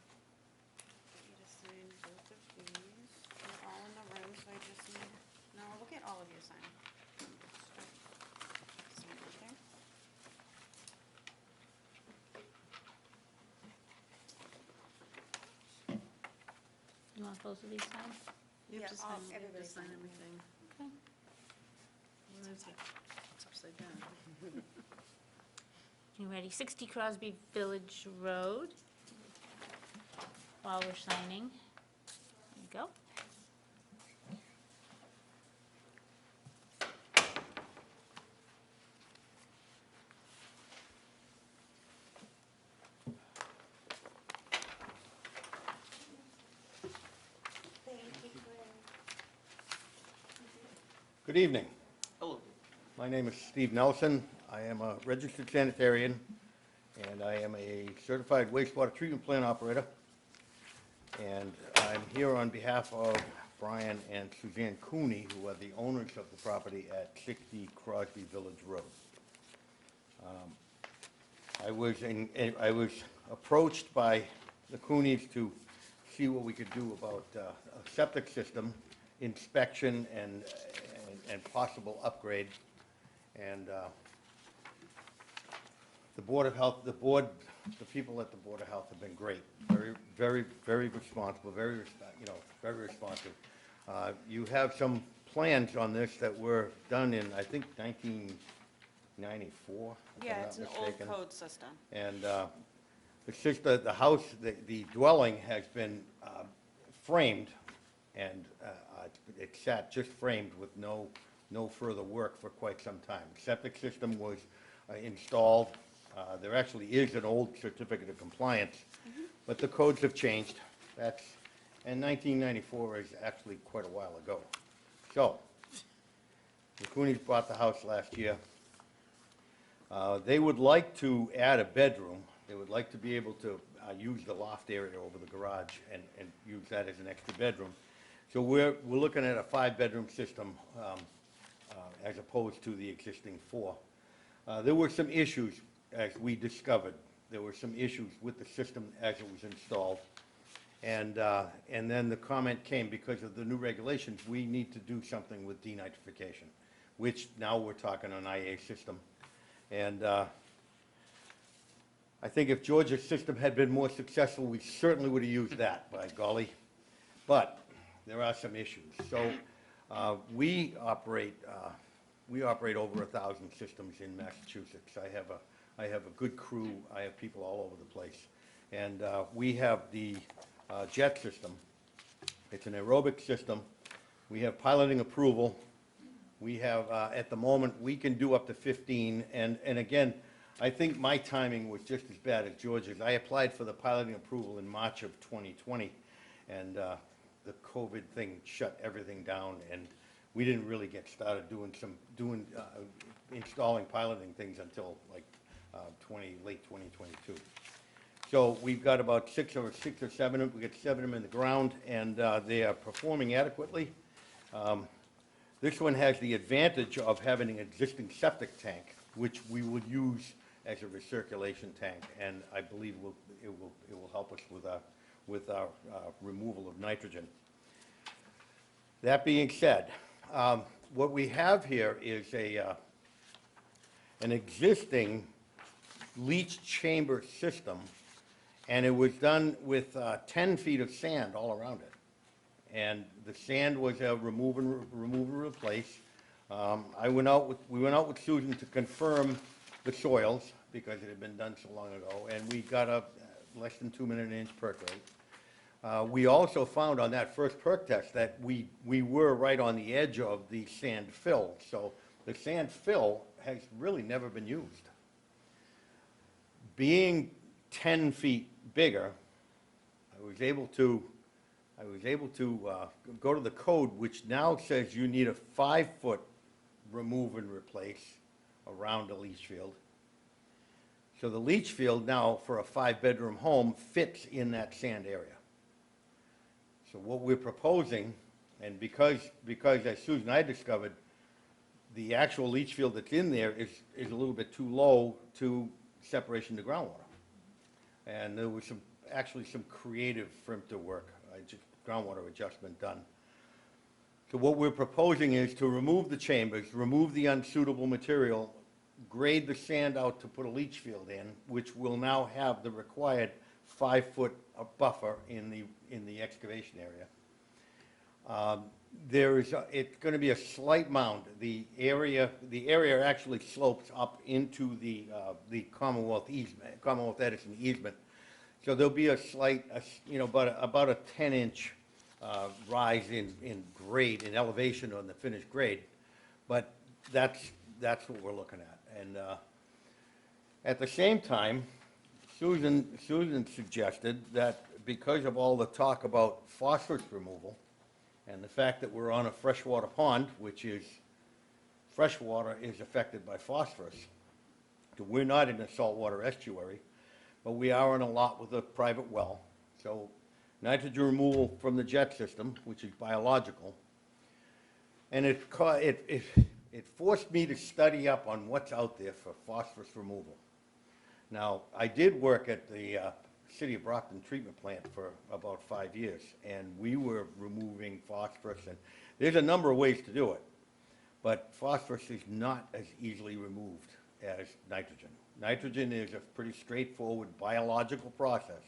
You just sign both of these. You're all in the room, so I just need, no, we'll get all of you signed. Sign right there. You want both of these signed? You have to Yeah, sign, you have everybody to sign sign it. everything. Okay. Where is it? It's upside down. You ready? 60 Crosby Village Road. While we're signing. There you go. Good evening. Hello. My name is Steve Nelson. I am a registered sanitarian, and I am a certified wastewater treatment plant operator. And I'm here on behalf of Brian and Suzanne Cooney, who are the owners of the property at 60 Crosby Village Road. I was approached by the Cooneys to see what we could do about a septic system inspection and possible upgrade. And the Board of Health, the board the people at the Board of Health have been great, very, very, very responsible, very, very responsive. You have some plans on this that were done in, I think, 1994, if I'm Yeah, not it's an old mistaken. code system. And it's just that the house, the dwelling has been framed, and it sat just framed with no further work for quite some time. Septic system was installed. There actually is an old certificate of compliance, but the codes have changed. And 1994 is actually quite a while ago. So, the Coonies bought the house last year. They would like to add a bedroom. They would like to be able to use the loft area over the garage and use that as an extra bedroom. So we're looking at a 5-bedroom system as opposed to the existing 4. There were some issues, as we discovered. There were some issues with the system as it was installed. And then the comment came, because of the new regulations, we need to do something with denitrification, which now we're talking an IA system. And I think if Georgia's system had been more successful, we certainly would have used that, by golly. But there are some issues. So we operate over 1,000 systems in Massachusetts. I have a good crew. I have people all over the place. And we have the JET system. It's an aerobic system. We have piloting approval. We have, at the moment, we can do up to 15. And again, I think my timing was just as bad as George's. I applied for the piloting approval in March of 2020, and the COVID thing shut everything down, and we didn't really get started installing piloting things until like late 2022. So we've got about six or seven of them. We got 7 of them in the ground, and they are performing adequately. This one has the advantage of having an existing septic tank, which we will use as a recirculation tank, and I believe it will help us with our removal of nitrogen. That being said, what we have here is an existing leach chamber system, and it was done with 10 feet of sand all around it. And the sand was a remove and replace. We went out with Susan to confirm the soils, because it had been done so long ago, and we got a less than 2 inch perk rate. We also found on that first perk test that we were right on the edge of the sand fill. So the sand fill has really never been used. Being 10 feet bigger, I was able to go to the code, which now says you need a 5-foot remove and replace around a leach field. So the leach field now, for a 5-bedroom home, fits in that sand area. So what we're proposing, and because as Susan and I discovered, the actual leach field that's in there is a little bit too low to separation to groundwater. And there was actually some creative FRMTA work, groundwater adjustment done. So what we're proposing is to remove the chambers, remove the unsuitable material, grade the sand out to put a leach field in, which will now have the required 5-foot buffer in the excavation area. It's going to be a slight mound. The area actually slopes up into the Commonwealth Edison easement. So there'll be a slight, about a 10-inch rise in grade, in elevation on the finished grade. But that's what we're looking at. And at the same time, Susan suggested that because of all the talk about phosphorus removal and the fact that we're on a freshwater pond, freshwater is affected by phosphorus. We're not in a saltwater estuary, but we are on a lot with a private well. So nitrogen removal from the jet system, which is biological, and it forced me to study up on what's out there for phosphorus removal. Now, I did work at the City of Brockton treatment plant for about 5 years, and we were removing phosphorus, and there's a number of ways to do it, but phosphorus is not as easily removed as nitrogen. Nitrogen is a pretty straightforward biological process.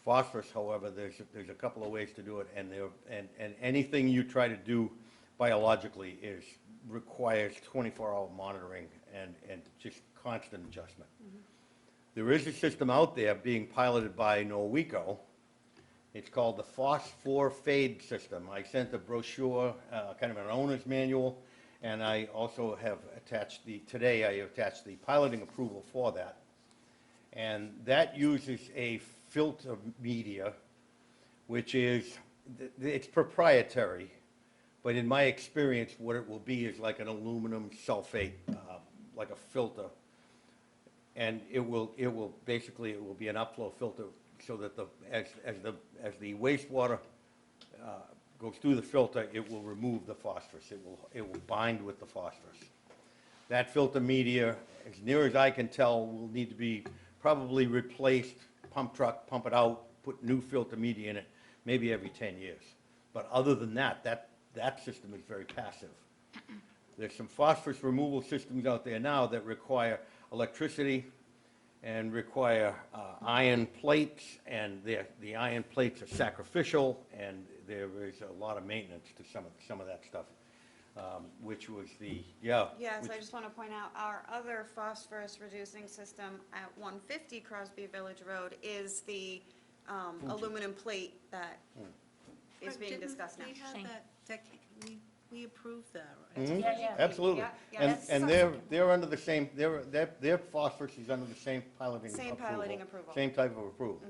Phosphorus, however, there's a couple of ways to do it, and anything you try to do biologically requires 24-hour monitoring and just constant adjustment. There is a system out there being piloted by Norweco. It's called the Phosphor-Fade system. I sent a brochure, kind of an owner's manual, and I also have attached today I attached the piloting approval for that. And that uses a filter media, which it's proprietary, but in my experience, what it will be is like an aluminum sulfate, like a filter. And it will basically be an upflow filter so that as the wastewater goes through the filter, it will remove the phosphorus. It will bind with the phosphorus. That filter media, as near as I can tell, will need to be probably replaced, pump truck, pump it out, put new filter media in it, maybe every 10 years. But other than that system is very passive. There's some phosphorus removal systems out there now that require electricity and require iron plates, and the iron plates are sacrificial, and there is a lot of maintenance to some of that stuff, which was Yes, I just want to point out, our other phosphorus reducing system at 150 Crosby Village Road is the aluminum plate that is But being didn't discussed now. we have Same. we approved that, right? Mhm. Yeah, yeah. Absolutely. Yeah, And that's and something. they're under the same, their phosphorus is under the same piloting approval. Same piloting approval. Same type of approval.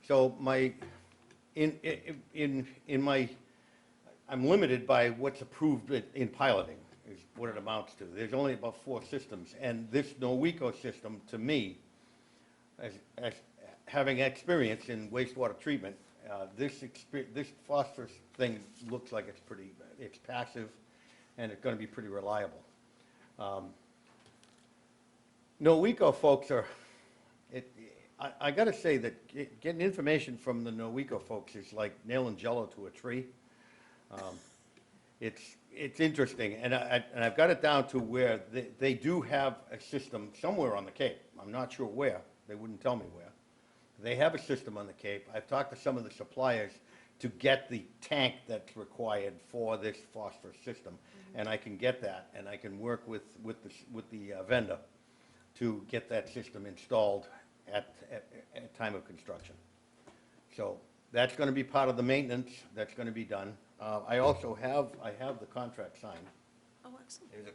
So I'm limited by what's approved in piloting, is what it amounts to. There's only about 4 systems, and this Norweco system, to me, as having experience in wastewater treatment, this phosphorus thing looks like it's passive, and it's gonna be pretty reliable. Norweco folks I gotta say that getting information from the Norweco folks is like nailing jello to a tree. It's interesting, and I've got it down to where they do have a system somewhere on the Cape. I'm not sure where, they wouldn't tell me where. They have a system on the Cape. I've talked to some of the suppliers to get the tank that's required for this phosphorus system, and I can get that, and I can work with the vendor to get that system installed at time of construction. So that's going to be part of the maintenance that's going to be done. I have the contract signed. Oh, excellent. Here's a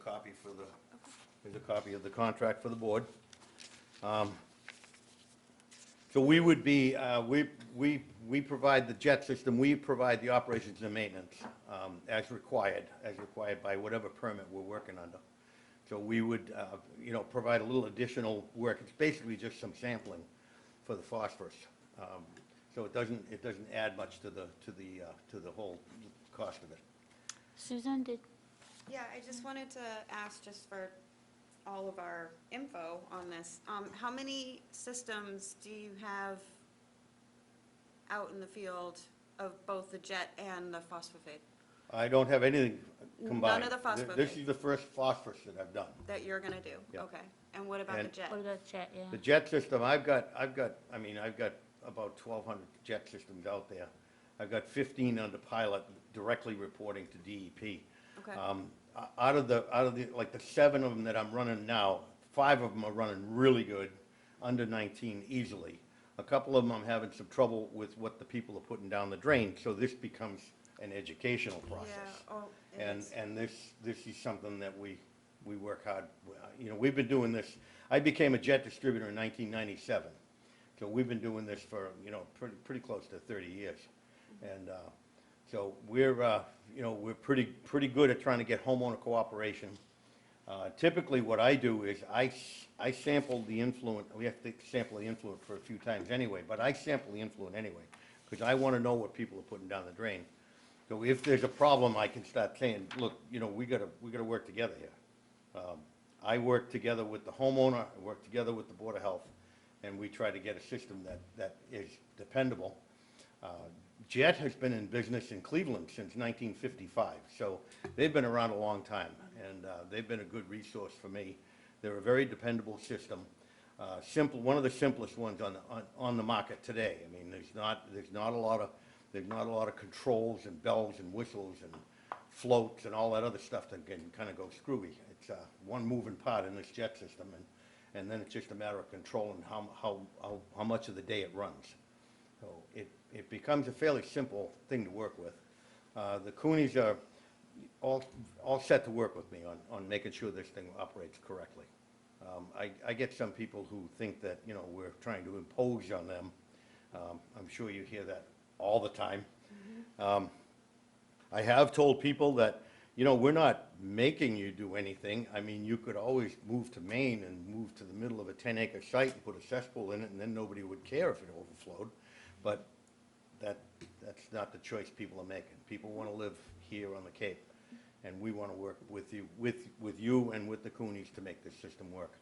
copy of the contract for the board. So we would be, we provide the jet system, we provide the operations and maintenance as required by whatever permit we're working under. So we would, provide a little additional work. It's basically just some sampling for the phosphorus. So it doesn't add much to the whole cost of it. Susan, Yeah, I just wanted to ask, just for all of our info on this, how many systems do you have out in the field of both the jet and the phosphate I don't have anything combined. None of the phosphate. This is the first phosphorus that I've done. that you're gonna do? Yeah. Okay, and what about the And- jet? what about Chet, yeah? The jet system, I've got about 1,200 jet systems out there. I've got 15 under pilot directly reporting to DEP. Okay. Out of the, like the 7 of them that I'm running now, 5 of them are running really good, under 19 easily. A couple of them I'm having some trouble with what the people are putting down the drain, so this becomes an educational process. Yeah, oh, it And, is. and this is something that we work hard, we've been doing this, I became a jet distributor in 1997. So we've been doing this for, pretty close to 30 years. And, so we're pretty good at trying to get homeowner cooperation. Typically what I do is I sample the influent, we have to sample the influent for a few times anyway, but I sample the influent anyway, because I want to know what people are putting down the drain. So if there's a problem, I can start saying, look, we gotta work together here. I work together with the homeowner, I work together with the Board of Health, and we try to get a system that is dependable. Jet has been in business in Cleveland since 1955, so they've been around a long time, and they've been a good resource for me They're a very dependable system. Simple, one of the simplest ones on the market today. I mean, there's not a lot of controls and bells and whistles and floats and all that other stuff that can kind of go screwy. It's one moving part in this jet system, and then it's just a matter of controlling how much of the day it runs. So it becomes a fairly simple thing to work with. The Coonies are all set to work with me on making sure this thing operates correctly. I get some people who think that, you know, we're trying to impose on them. I'm sure you hear that all the time. I have told people that, you know, we're not making you do anything. I mean, you could always move to Maine and move to the middle of a 10-acre site and put a cesspool in it, and then nobody would care if it overflowed. But that's not the choice people are making. People want to live here on the Cape, and we want to work with you, with you and with the Coonies to make this system work.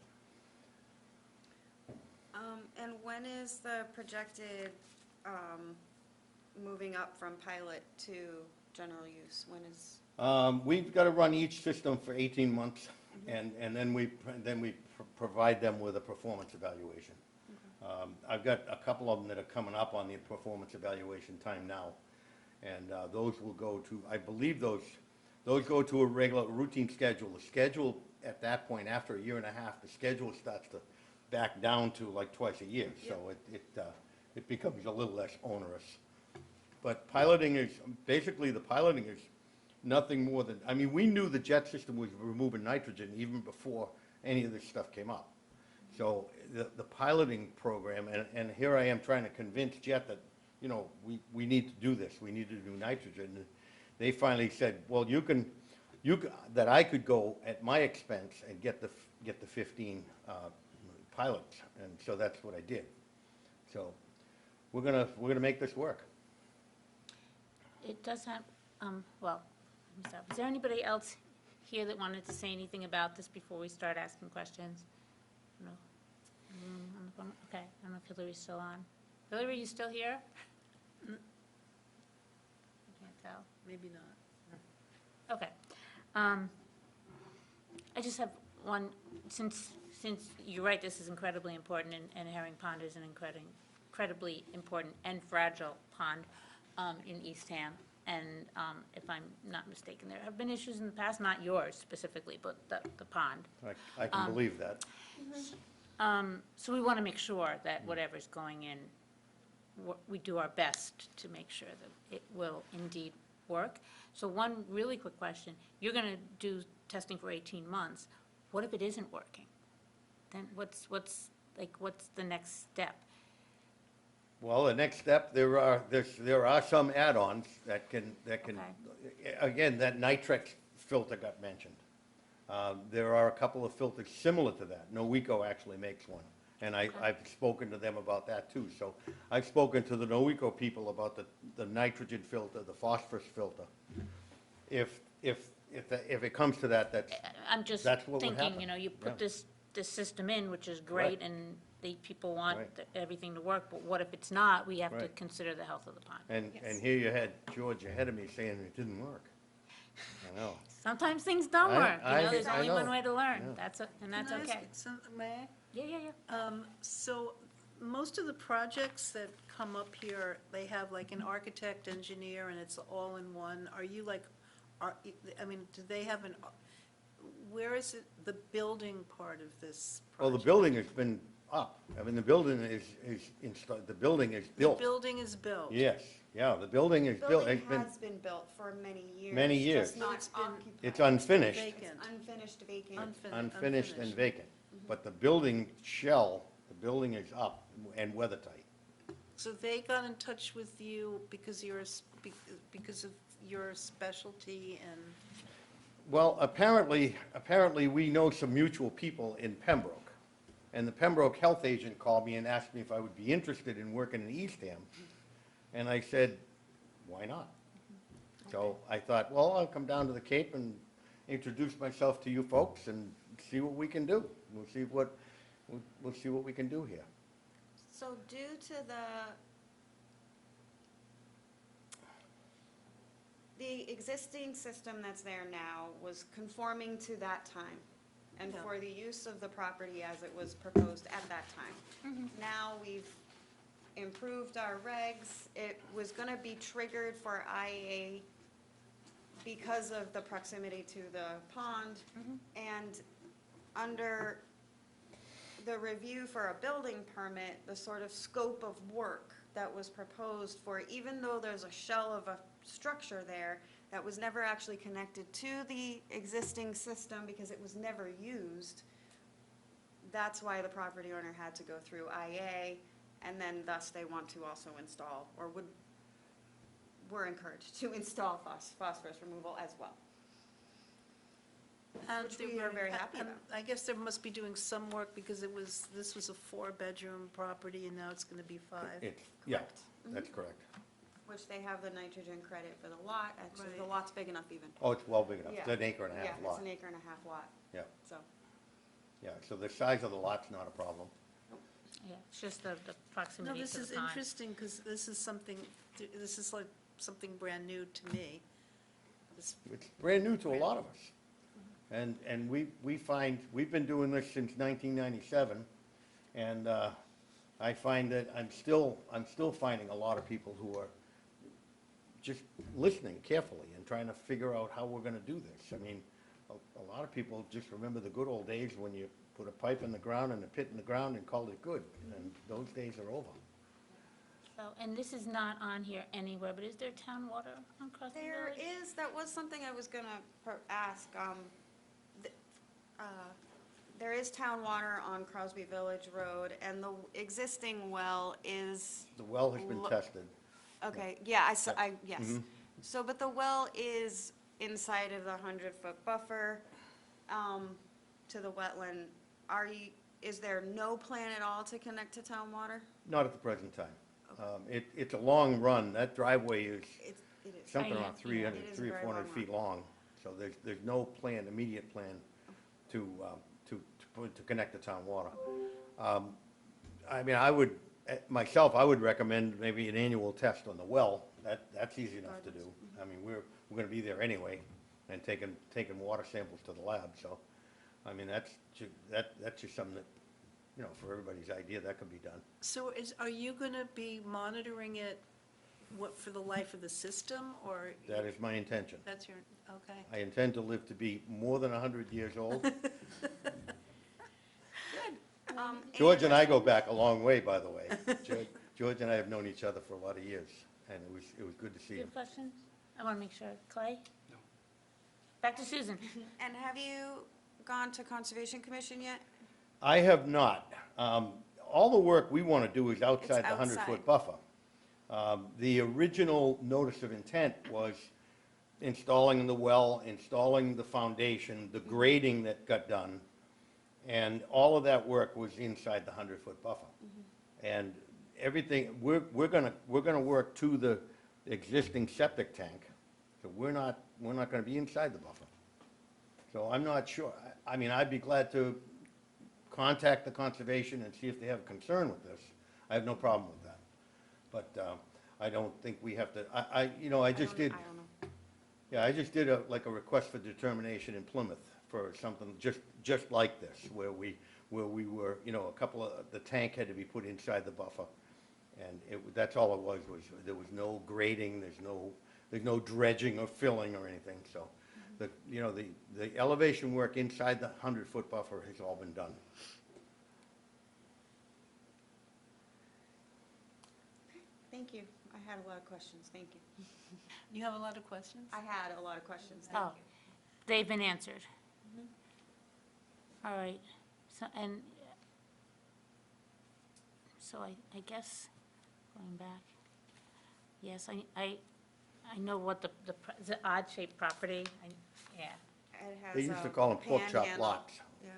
And when is the projected moving up from pilot to general use? When is? We've got to run each system for 18 months, and then we provide them with a performance evaluation. I've got a couple of them that are coming up on the performance evaluation time now, and those will go to, I believe those go to a regular routine schedule. The schedule at that point, after a year and a half, the schedule starts to back down to like twice a year, so it becomes a little less onerous. But piloting is, basically the piloting is nothing more than, I mean, we knew the jet system was removing nitrogen even before any of this stuff came up. So the piloting program, and here I am trying to convince Jet that, you know, we need to do this, we need to do nitrogen. And they finally said, well, that I could go at my expense and get the 15 pilots, and so that's what I did. So we're gonna make this work. It does have, well, let me stop. Is there anybody else here that wanted to say anything about this before we start asking questions? No? On the phone? Okay, I don't know if Hillary's still on. Hillary, you still here? I can't tell. Maybe not. Okay. I just have one, since you're right, this is incredibly important, and Herring Pond is an incredibly important and fragile pond in Eastham. And if I'm not mistaken, there have been issues in the past, not yours specifically, but the pond. I can believe that. So we want to make sure that whatever's going in, we do our best to make sure that it will indeed work. So one really quick question, you're going to do testing for 18 months. What if it isn't working? Then what's the next step? Well, the next step, there are some add-ons that can, again, that Nitrex filter got mentioned. There are a couple of filters similar to that. Noeco actually makes one, and I've spoken to them about that too. So I've spoken to the Noeco people about the nitrogen filter, the phosphorus filter. If it comes to that, I'm just that's what would thinking, happen. you know, you put Yeah. this system in, which is great, Right. and people want Right. everything to work, but what if it's not? We have to Right. consider the health of the pond. And here you had George ahead of me saying it didn't work. I know. Sometimes things don't I- work, I- there's I only one know. way to learn, Yeah. that's Can I ask okay. May I? Yeah. So most of the projects that come up here, they have like an architect, engineer, and it's all in one. Are you like, I mean, do they have where is it, the building part of this Well, the project? building has been up. I mean, the building is installed, the building is The built. building is built? Yes, yeah, the building is built. Building It's been, has been built for many years. Many years. Just not It's been- occupied. it's unfinished, Vacant. It's unfinished, vacant. unfinished and vacant. But the building shell, the building is up and weather-tight. So they got in touch with you because because of your specialty and, Well, apparently we know some mutual people in Pembroke. And the Pembroke health agent called me and asked me if I would be interested in working in Eastham. And I said, why not? So I thought, well, I'll come down to the Cape and introduce myself to you folks and see what we can do. We'll see what we can do here. So due to the existing system that's there now was conforming to that time. and Yeah. for the use of the property as it was proposed at that time. Now we've improved our regs. It was gonna be triggered for IAA because of the proximity to the pond. And under the review for a building permit, the sort of scope of work that was proposed for, even though there's a shell of a structure there that was never actually connected to the existing system because it was never used, that's why the property owner had to go through IA, and then thus they want to also install, or were encouraged to install phosphorus removal as well. And Which we are very happy and about. I guess there must be doing some work because this was a 4-bedroom property and now it's gonna be 5. Yeah, that's correct. Which they have the nitrogen credit for the lot, actually, the Right. lot's big enough even. Oh, it's well big enough. It's Yeah. an acre and a half Yeah, it's lot. an acre and a half lot, Yeah, so. yeah, so the size of the lot's not a problem. Yeah, it's just the No, proximity this to is the pond. interesting because this is like something brand new to me. This- It's brand new to a lot of us. And we find, we've been doing this since 1997, and I find that I'm still finding a lot of people who are just listening carefully and trying to figure out how we're gonna do this. I mean, a lot of people just remember the good old days when you put a pipe in the ground and a pit in the ground and called it good, and those days are over. So, and this is not on here anywhere, but is there town water on Crosby There Village? is, that was something I was gonna ask, th- there is town water on Crosby Village Road, and the existing well is, The well has been Lo- tested. okay, yeah, yes. Mhm. So, but the well is inside of the 100-foot buffer, to the wetland. Is there no plan at all to connect to town water? Not at the present time. It's a long run. That driveway is It is. something yeah, around yeah. 300, It is a 300 or very 400 long feet long. So there's no plan, immediate plan to connect to town water. I mean, myself, I would recommend maybe an annual test on the well. That's easy enough to do. I mean, we're gonna be there anyway and taking water samples to the lab, so, I mean, that's just something that, you know, for everybody's idea, that could be done. So are you gonna be monitoring it, for the life of the system, or? That is my intention. That's your, okay. I intend to live to be more than 100 years old. George and I go back a long way, by the way. George and I have known each other for a lot of years, and it was good to see Do you him. have questions? I want to make sure. Clay? No. Back to Susan. And have you gone to Conservation Commission yet? I have not. All the work we want to do is outside the outside. 100-foot buffer. The original notice of intent was installing the well, installing the foundation, the grading that got done, and all of that work was inside the 100-foot buffer. And everything, we're gonna work to the existing septic tank, so we're not gonna be inside the buffer. So I'm not sure. I mean, I'd be glad to contact the conservation and see if they have concern with this. I have no problem with that. But I don't think we have to, I just did. I don't know. Yeah, I just did a request for determination in Plymouth for something just like this, where we were, the tank had to be put inside the buffer. And that's all it was there was no grading, there's no dredging or filling or anything, so. The elevation work inside the 100-foot buffer has all been done. Thank you. I had a lot of questions. Thank you. You have a lot of questions? I had a lot of questions. Thank Oh, you. they've been answered. All right, so, I guess, going back, yes, I know what the odd-shaped property, yeah. It has They used to a call them pork chop panhandle. lots. Yeah.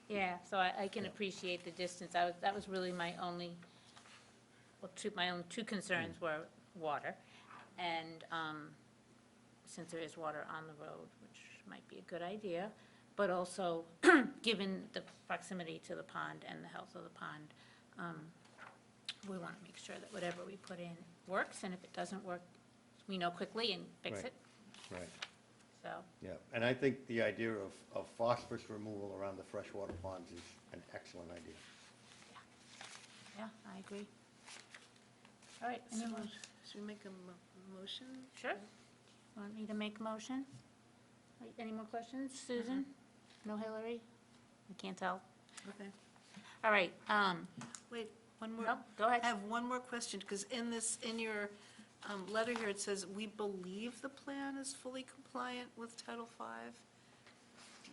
Yeah, so I can appreciate the distance. That was really my only, my only two concerns were water, and since there is water on the road, which might be a good idea, but also, given the proximity to the pond and the health of the pond, we want to make sure that whatever we put in works, and if it doesn't work, we know quickly and fix Right. it. Right. so. Yeah, and I think the idea of phosphorus removal around the freshwater ponds is an excellent idea. Yeah, I agree. All right, So, anyone? should we make a motion? Sure. Want me to make a motion? Any more questions? Susan? No Hillary? I can't tell. Okay. All right, Wait, one more. no, go ahead. I have one more question, because in your letter here, it says, "We believe the plan is fully compliant with Title V."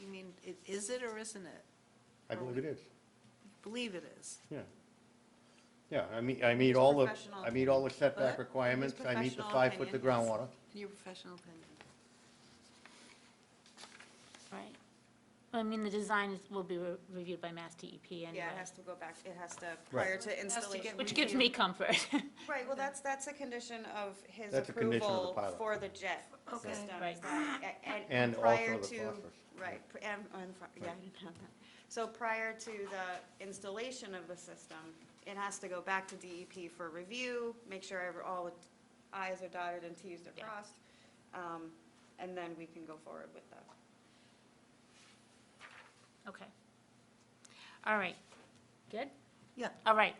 You mean, is it or isn't it? I believe it is, Believe it is. yeah. Yeah, I meet all the, professional. I meet all the setback What? requirements, I meet the professional 5 foot to opinion, yes. groundwater. In your professional opinion. Right. I mean, the design will be reviewed by Mass DEP anyway. Yeah, it has to go back, it has to, prior to installation. Which gives me comfort. Right, well, that's a condition of his That's a condition of the approval pilot. for the jet Okay. system. Right. is that- And prior also the to- phosphorus. Right, yeah, I didn't have that. So prior to the installation of the system, it has to go back to DEP for review, make sure all the i's are dotted and t's are Yeah. crossed, and then we can go forward with that. Okay. All right. Good? Yeah. All right.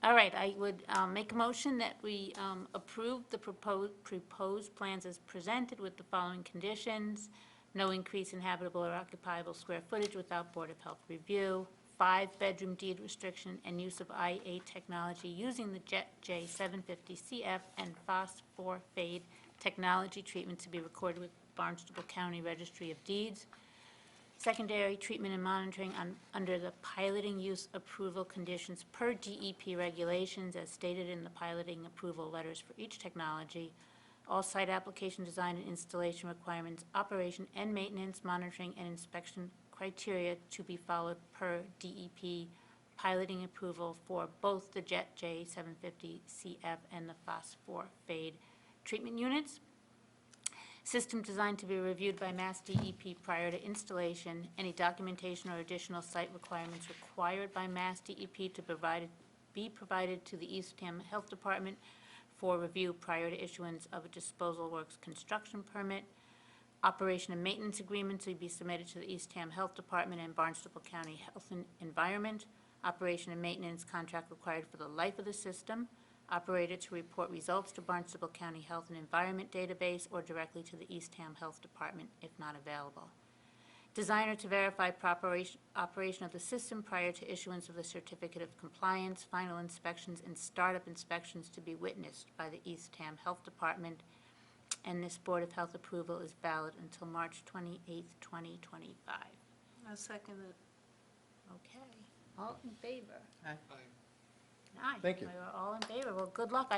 All right, I would make a motion that we approve the proposed plans as presented with the following conditions: no increase in habitable or occupiable square footage without Board of Health review, 5-bedroom deed restriction, and use of IA technology using the Jet J 750 CF and phosphorate technology treatment to be recorded with Barnstable County Registry of Deeds. Secondary treatment and monitoring under the piloting use approval conditions per DEP regulations as stated in the piloting approval letters for each technology. All site application design and installation requirements, operation and maintenance, monitoring and inspection criteria to be followed per DEP piloting approval for both the Jet J 750 CF and the phosphorate treatment units. System designed to be reviewed by Mass DEP prior to installation. Any documentation or additional site requirements required by Mass DEP to be provided to the Eastham Health Department for review prior to issuance of a disposal works construction permit. Operation and maintenance agreements to be submitted to the Eastham Health Department and Barnstable County Health and Environment. Operation and maintenance contract required for the life of the system. Operator to report results to Barnstable County Health and Environment Database or directly to the Eastham Health Department if not available. Designer to verify proper operation of the system prior to issuance of the certificate of compliance. Final inspections and startup inspections to be witnessed by the Eastham Health Department. And this Board of Health approval is valid until March 28th, 2025. I'll second it. Okay, all in favor? Aye. Aye. Thank you. We are all in favor. Well, good luck.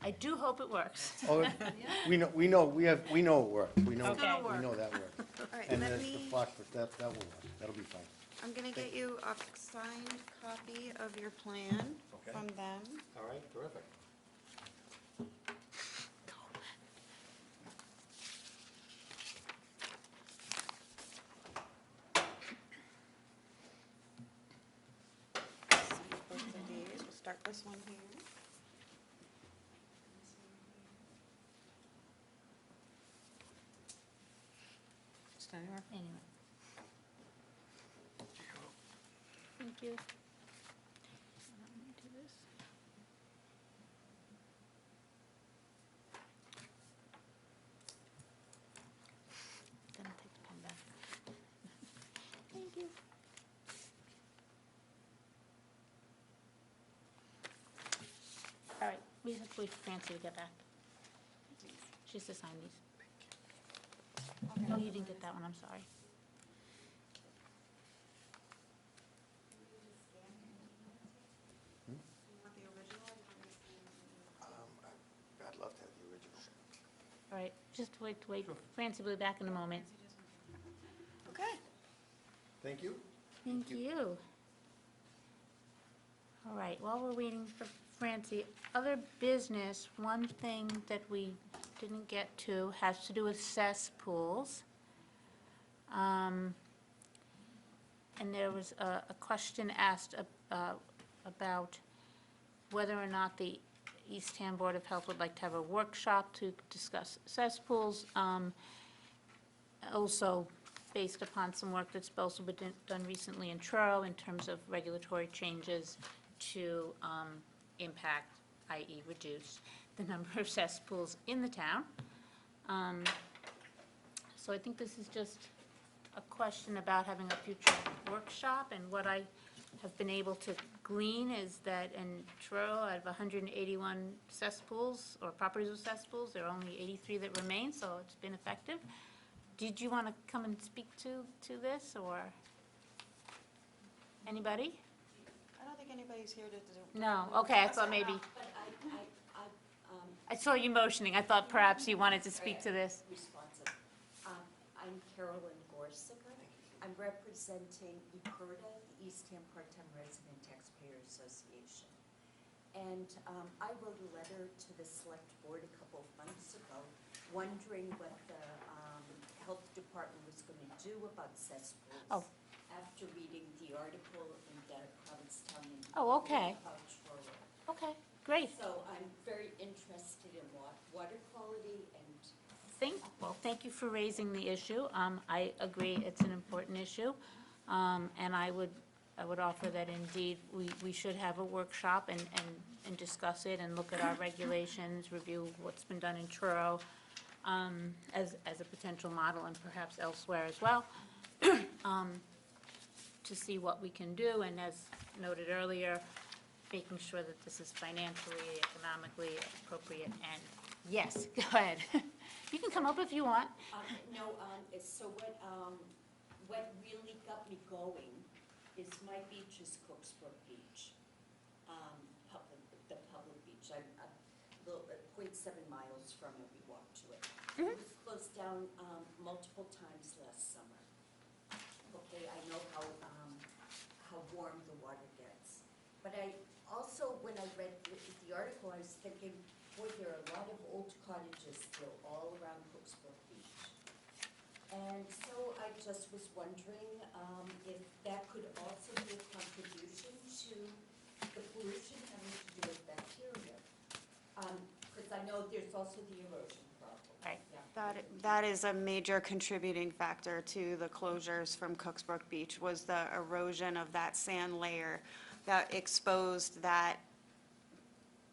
I do hope it works. Oh, we know it works, we know, Okay. we know that works. All right, And let the me, phosphorus, that will work, that'll be fine. I'm gonna get you a signed copy of your plan Okay. from them. All right, terrific. Sign both of these. We'll start this one here. Just anywhere? Anyway. Thank you. Let me do this. Then I'll take the pen back. Thank you. All right, we have to wait for Francie to get back. She has to sign these. Oh, you didn't get that one, I'm sorry. I'd love to have the original. All right, just wait. Francie will be back in a moment. Okay. Thank you. Thank you. All right, while we're waiting for Francie, other business, one thing that we didn't get to has to do with cesspools. And there was a question asked about whether or not the Eastham Board of Health would like to have a workshop to discuss cesspools. also based upon some work that's also been done recently in Truro in terms of regulatory changes to impact, i.e. reduce, the number of cesspools in the town. So I think this is just a question about having a future workshop, and what I have been able to glean is that in Truro, out of 181 cesspools, or properties with cesspools, there are only 83 that remain, so it's been effective. Did you want to come and speak to this, or anybody? I don't think anybody's here to. No, okay, I thought maybe, But I saw you motioning, I thought perhaps you wanted to speak to this. responsive. I'm Carolyn Gorsica. I'm representing EPERDA, the Eastham Part-Time Resident Taxpayer Association. And I wrote a letter to the Select Board a couple of months ago, wondering what the Health Department was going to do about cesspools. Oh. After reading the article in the Provincetown. Oh, okay. About Truro. Okay, great. So I'm very interested in water quality and Thank you for raising the issue. I agree, it's an important issue. And I would offer that indeed, we should have a workshop and discuss it and look at our regulations, review what's been done in Truro as a potential model, and perhaps elsewhere as well, to see what we can do, and as noted earlier, making sure that this is financially, economically appropriate. And yes, go ahead. You can come up if you want. So what really got me going is my beach is Cooksbrook Beach, the public beach. I'm a little, 0.7 miles from it, we walk to it. It was closed down multiple times last summer. Okay, I know how warm the water gets. But I also, when I read the article, I was thinking, boy, there are a lot of old cottages still all around Cooksbrook Beach. And so I just was wondering if that could also be a contribution to the pollution having to do with bacteria. Because I know there's also the erosion problem. Right. Yeah. That is a major contributing factor to the closures from Cooksbrook Beach, was the erosion of that sand layer that exposed that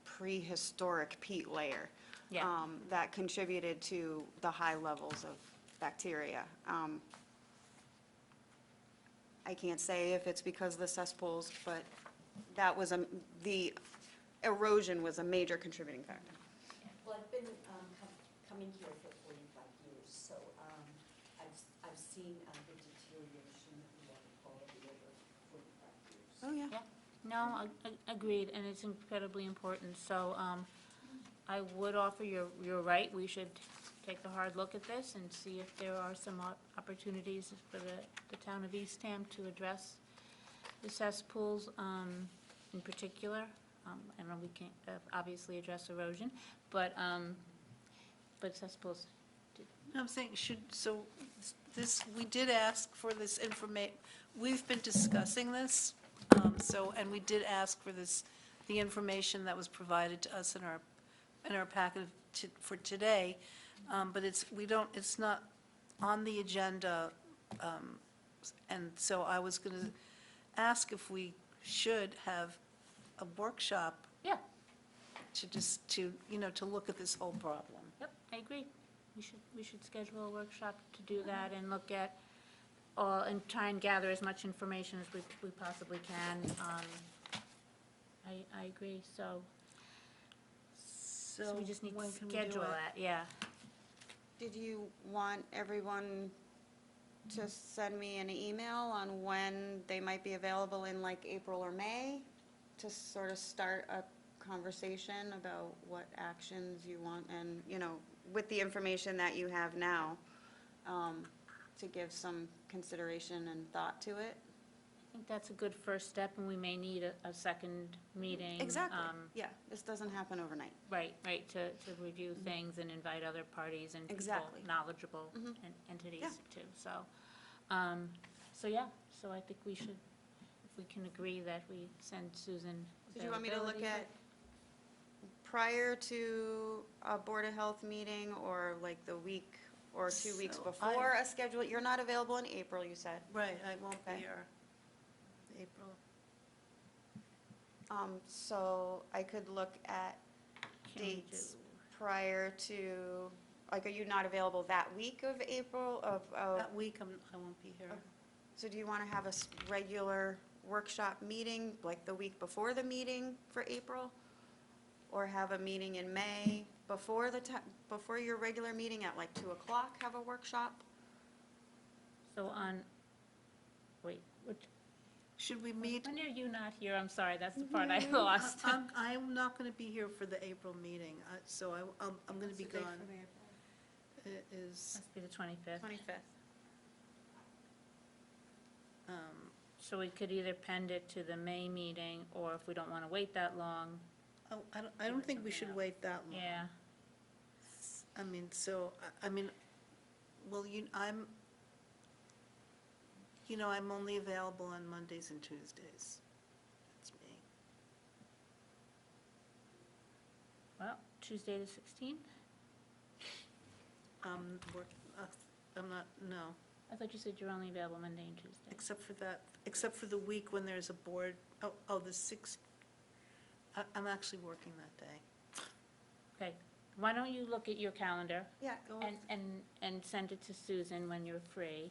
prehistoric peat layer. Yeah. That contributed to the high levels of bacteria. I can't say if it's because of the cesspools, but that was the erosion was a major contributing factor. Well, I've been coming here for 45 years, so I've seen the deterioration of the water quality over 45 years. Oh, yeah. Yeah, no, agreed, and it's incredibly important. So I would offer, you're right, we should take a hard look at this and see if there are some opportunities for the town of Eastham to address the cesspools in particular. I know we can't obviously address erosion, but cesspools. I'm saying, we did ask for this information, we've been discussing this, and we did ask for the information that was provided to us in our packet for today, but it's not on the agenda, and so I was going to ask if we should have a workshop Yeah, to look at this whole problem. yep, I agree. We should schedule a workshop to do that and look at, and try and gather as much information as we possibly can. I agree, so we just need to when can we do schedule it? that, yeah. Did you want everyone to send me an email on when they might be available in like April or May to sort of start a conversation about what actions you want and, with the information that you have now, to give some consideration and thought to it? I think that's a good first step, and we may need a second meeting. Exactly. Yeah, this doesn't happen overnight. Right, to review things and invite other parties and people, Exactly. knowledgeable Mhm. entities Yeah. too, so. So I think we should, if we can agree that we send Susan Did you want me to look availability. at prior to a Board of Health meeting or like the week or 2 weeks So before a schedule. You're not available in April, you said. Right, I won't be Okay. here. April. So I could look at Can we dates do- prior to, like, are you not available that week of April That week, I won't be here. so do you want to have a regular workshop meeting, like the week before the meeting for April? Or have a meeting in May before before your regular meeting at like 2 o'clock, have a workshop? So on, wait, Should we meet? when are you not here? I'm sorry, that's the part I lost. I'm not going to be here for the April meeting, so I'm going to be gone. It is, Must be the 25th. 25th. So we could either pend it to the May meeting, or if we don't want to wait that long, I don't think we should wait that long. yeah. I mean, so, I mean, well, I'm only available on Mondays and Tuesdays. That's me. Well, Tuesday the 16th? I'm not, no, I thought you said you're only available Monday and Tuesday. except for the week when there's a board, the 6th. I'm actually working that day. Okay, why don't you look at your calendar Yeah, and send it to Susan when you're free?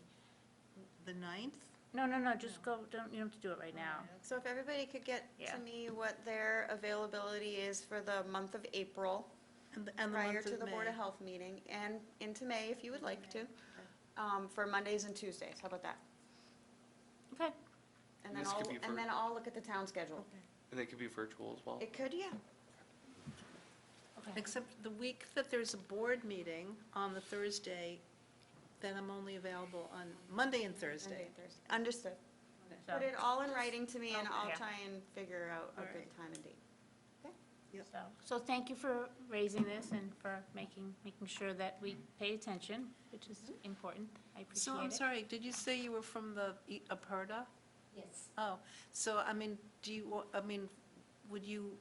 The 9th? No, just go, you don't have to do it right now. so if everybody could get Yeah. to me what their availability is for the month of April, And the prior month to of the Board May. of Health meeting, and into May if you would like to, for Mondays and Tuesdays, how about that? Okay, And then This could be and then I'll look at the town schedule. And they could be virtual as well. It could, yeah. okay. Except the week that there's a board meeting on the Thursday, then I'm only available on Monday and Thursday. Monday and Thursday. Understood. So- Put it all in writing to me, and Okay. I'll Yeah. try and figure out a All good right. time and date. So thank you for raising this and for making sure that we pay attention, which is important. I appreciate it. So I'm sorry, did you say you were from the Aperta? Yes. Oh, so I mean, would you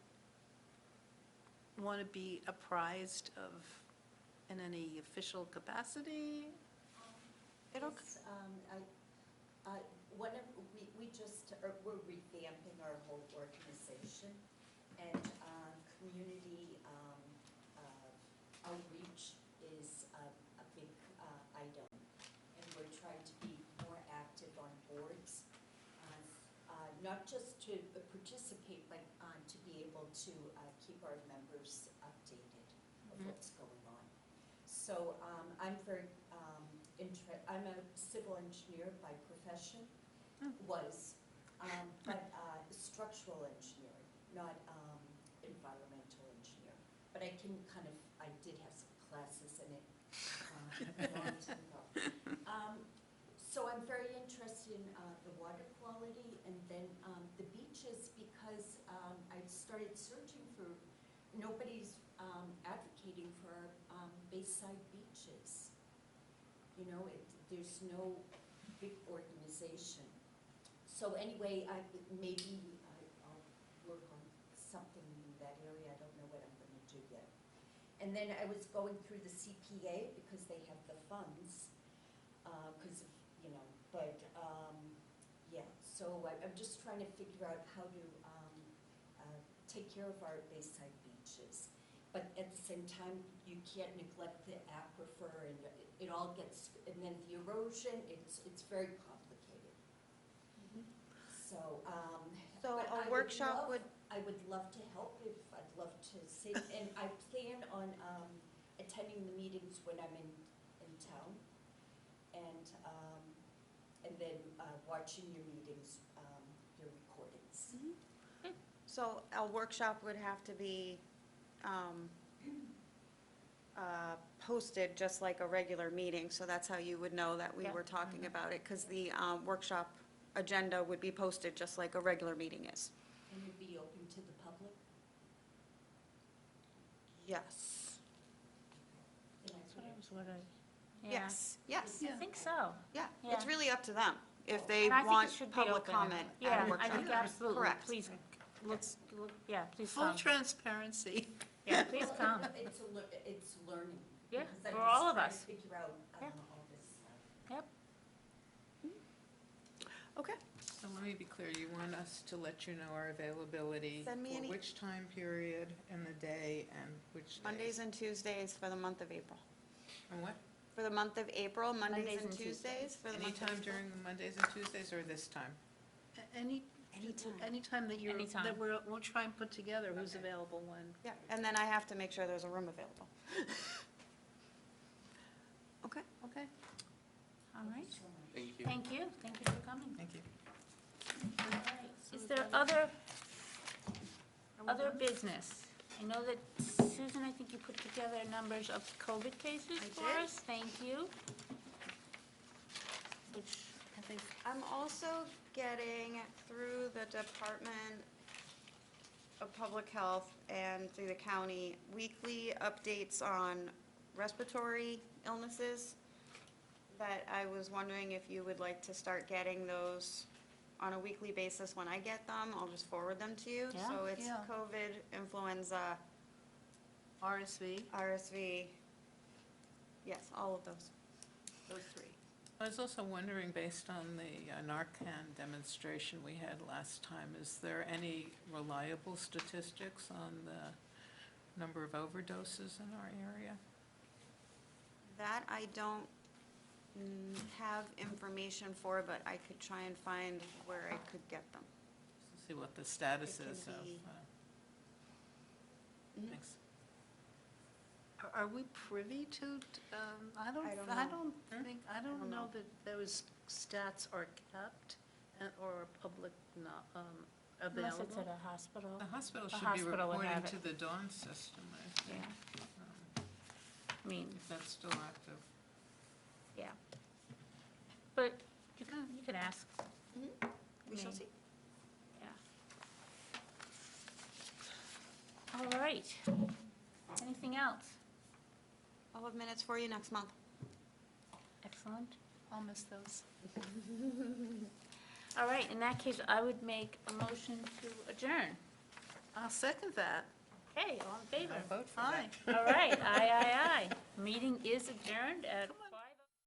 want to be apprised of, in any official capacity? It'll, Yes, we just, we're revamping our whole organization, and community outreach is a big item, and we're trying to be more active on boards, not just to participate, but to be able to keep our members updated of what's going on. So I'm very I'm a civil engineer by profession, but structural engineering, not environmental engineer. But I can I did have some classes in it a long time ago. So I'm very interested in the water quality, and then the beaches, because I started searching for, nobody's advocating for our bayside beaches. There's no big organization. So anyway, I'll work on something in that area. I don't know what I'm going to do yet. And then I was going through the CPA because they have the funds, so I'm just trying to figure out how to take care of our bayside beaches. But at the same time, you can't neglect the aquifer, and it all gets, and then the erosion, it's very complicated. So, So but a I workshop love- would- I would love to help I'd love to sit, and I plan on attending the meetings when I'm in town, and then watching your meetings, your recordings. so a workshop would have to be posted just like a regular meeting, so that's how you would know that we Yeah. were talking about it, because the workshop agenda would be posted just like a regular meeting is. And you'd be open to the public? Yes. Yeah. Yes, yes, I think so. yeah. Yeah. It's really up to them, if they And I think it want should be public open. comment at Yeah, a I workshop. think absolutely. Correct. Please, yeah, please Full come. transparency. Yeah, please come. It's learning. Yeah, Because I'm for just all of trying to us. figure out Yeah. all this stuff. Yep. Okay. So let me be clear, you want us to let you know our availability Send me for any- which time period in the day and which days? Mondays and Tuesdays for the month of April. And what? For the month of April, Mondays Mondays and and Tuesdays for the month of Anytime April. during the Mondays and Tuesdays or this time? Anytime that you're, Anytime. that we'll try and put together who's available when. Yeah, and then I have to make sure there's a room available. Okay. Okay. All right. Thank you. Thank you. Thank you for coming. Thank you. All right. Is there other business? I know that Susan, I think you put together numbers of COVID cases I for did. us. Thank you. Which, I think, I'm also getting through the Department of Public Health and through the county, weekly updates on respiratory illnesses that I was wondering if you would like to start getting those on a weekly basis when I get them. I'll just forward them to you. Yeah. So it's Yeah. COVID, influenza, RSV, RSV, yes, all of those. those three. I was also wondering, based on the Narcan demonstration we had last time, is there any reliable statistics on the number of overdoses in our area? That I don't have information for, but I could try and find where I could get them. See what the status It can is of, be- thanks. Are we privy to, I don't I don't think, I don't don't know know. that those stats are kept or are public, unless available. it's at a hospital. The hospital The should be hospital would reporting have it. to the Dawn system, I think, Yeah. I mean, if that's still active. yeah. But you can ask. We shall Me. see. Yeah. All right. Anything else? I'll have minutes for you next month. Excellent. I'll miss those. All right, in that case, I would make a motion to adjourn. I'll second that. Okay, all in favor? I'll vote for that. Aye. All right, aye, aye, aye. Meeting is adjourned at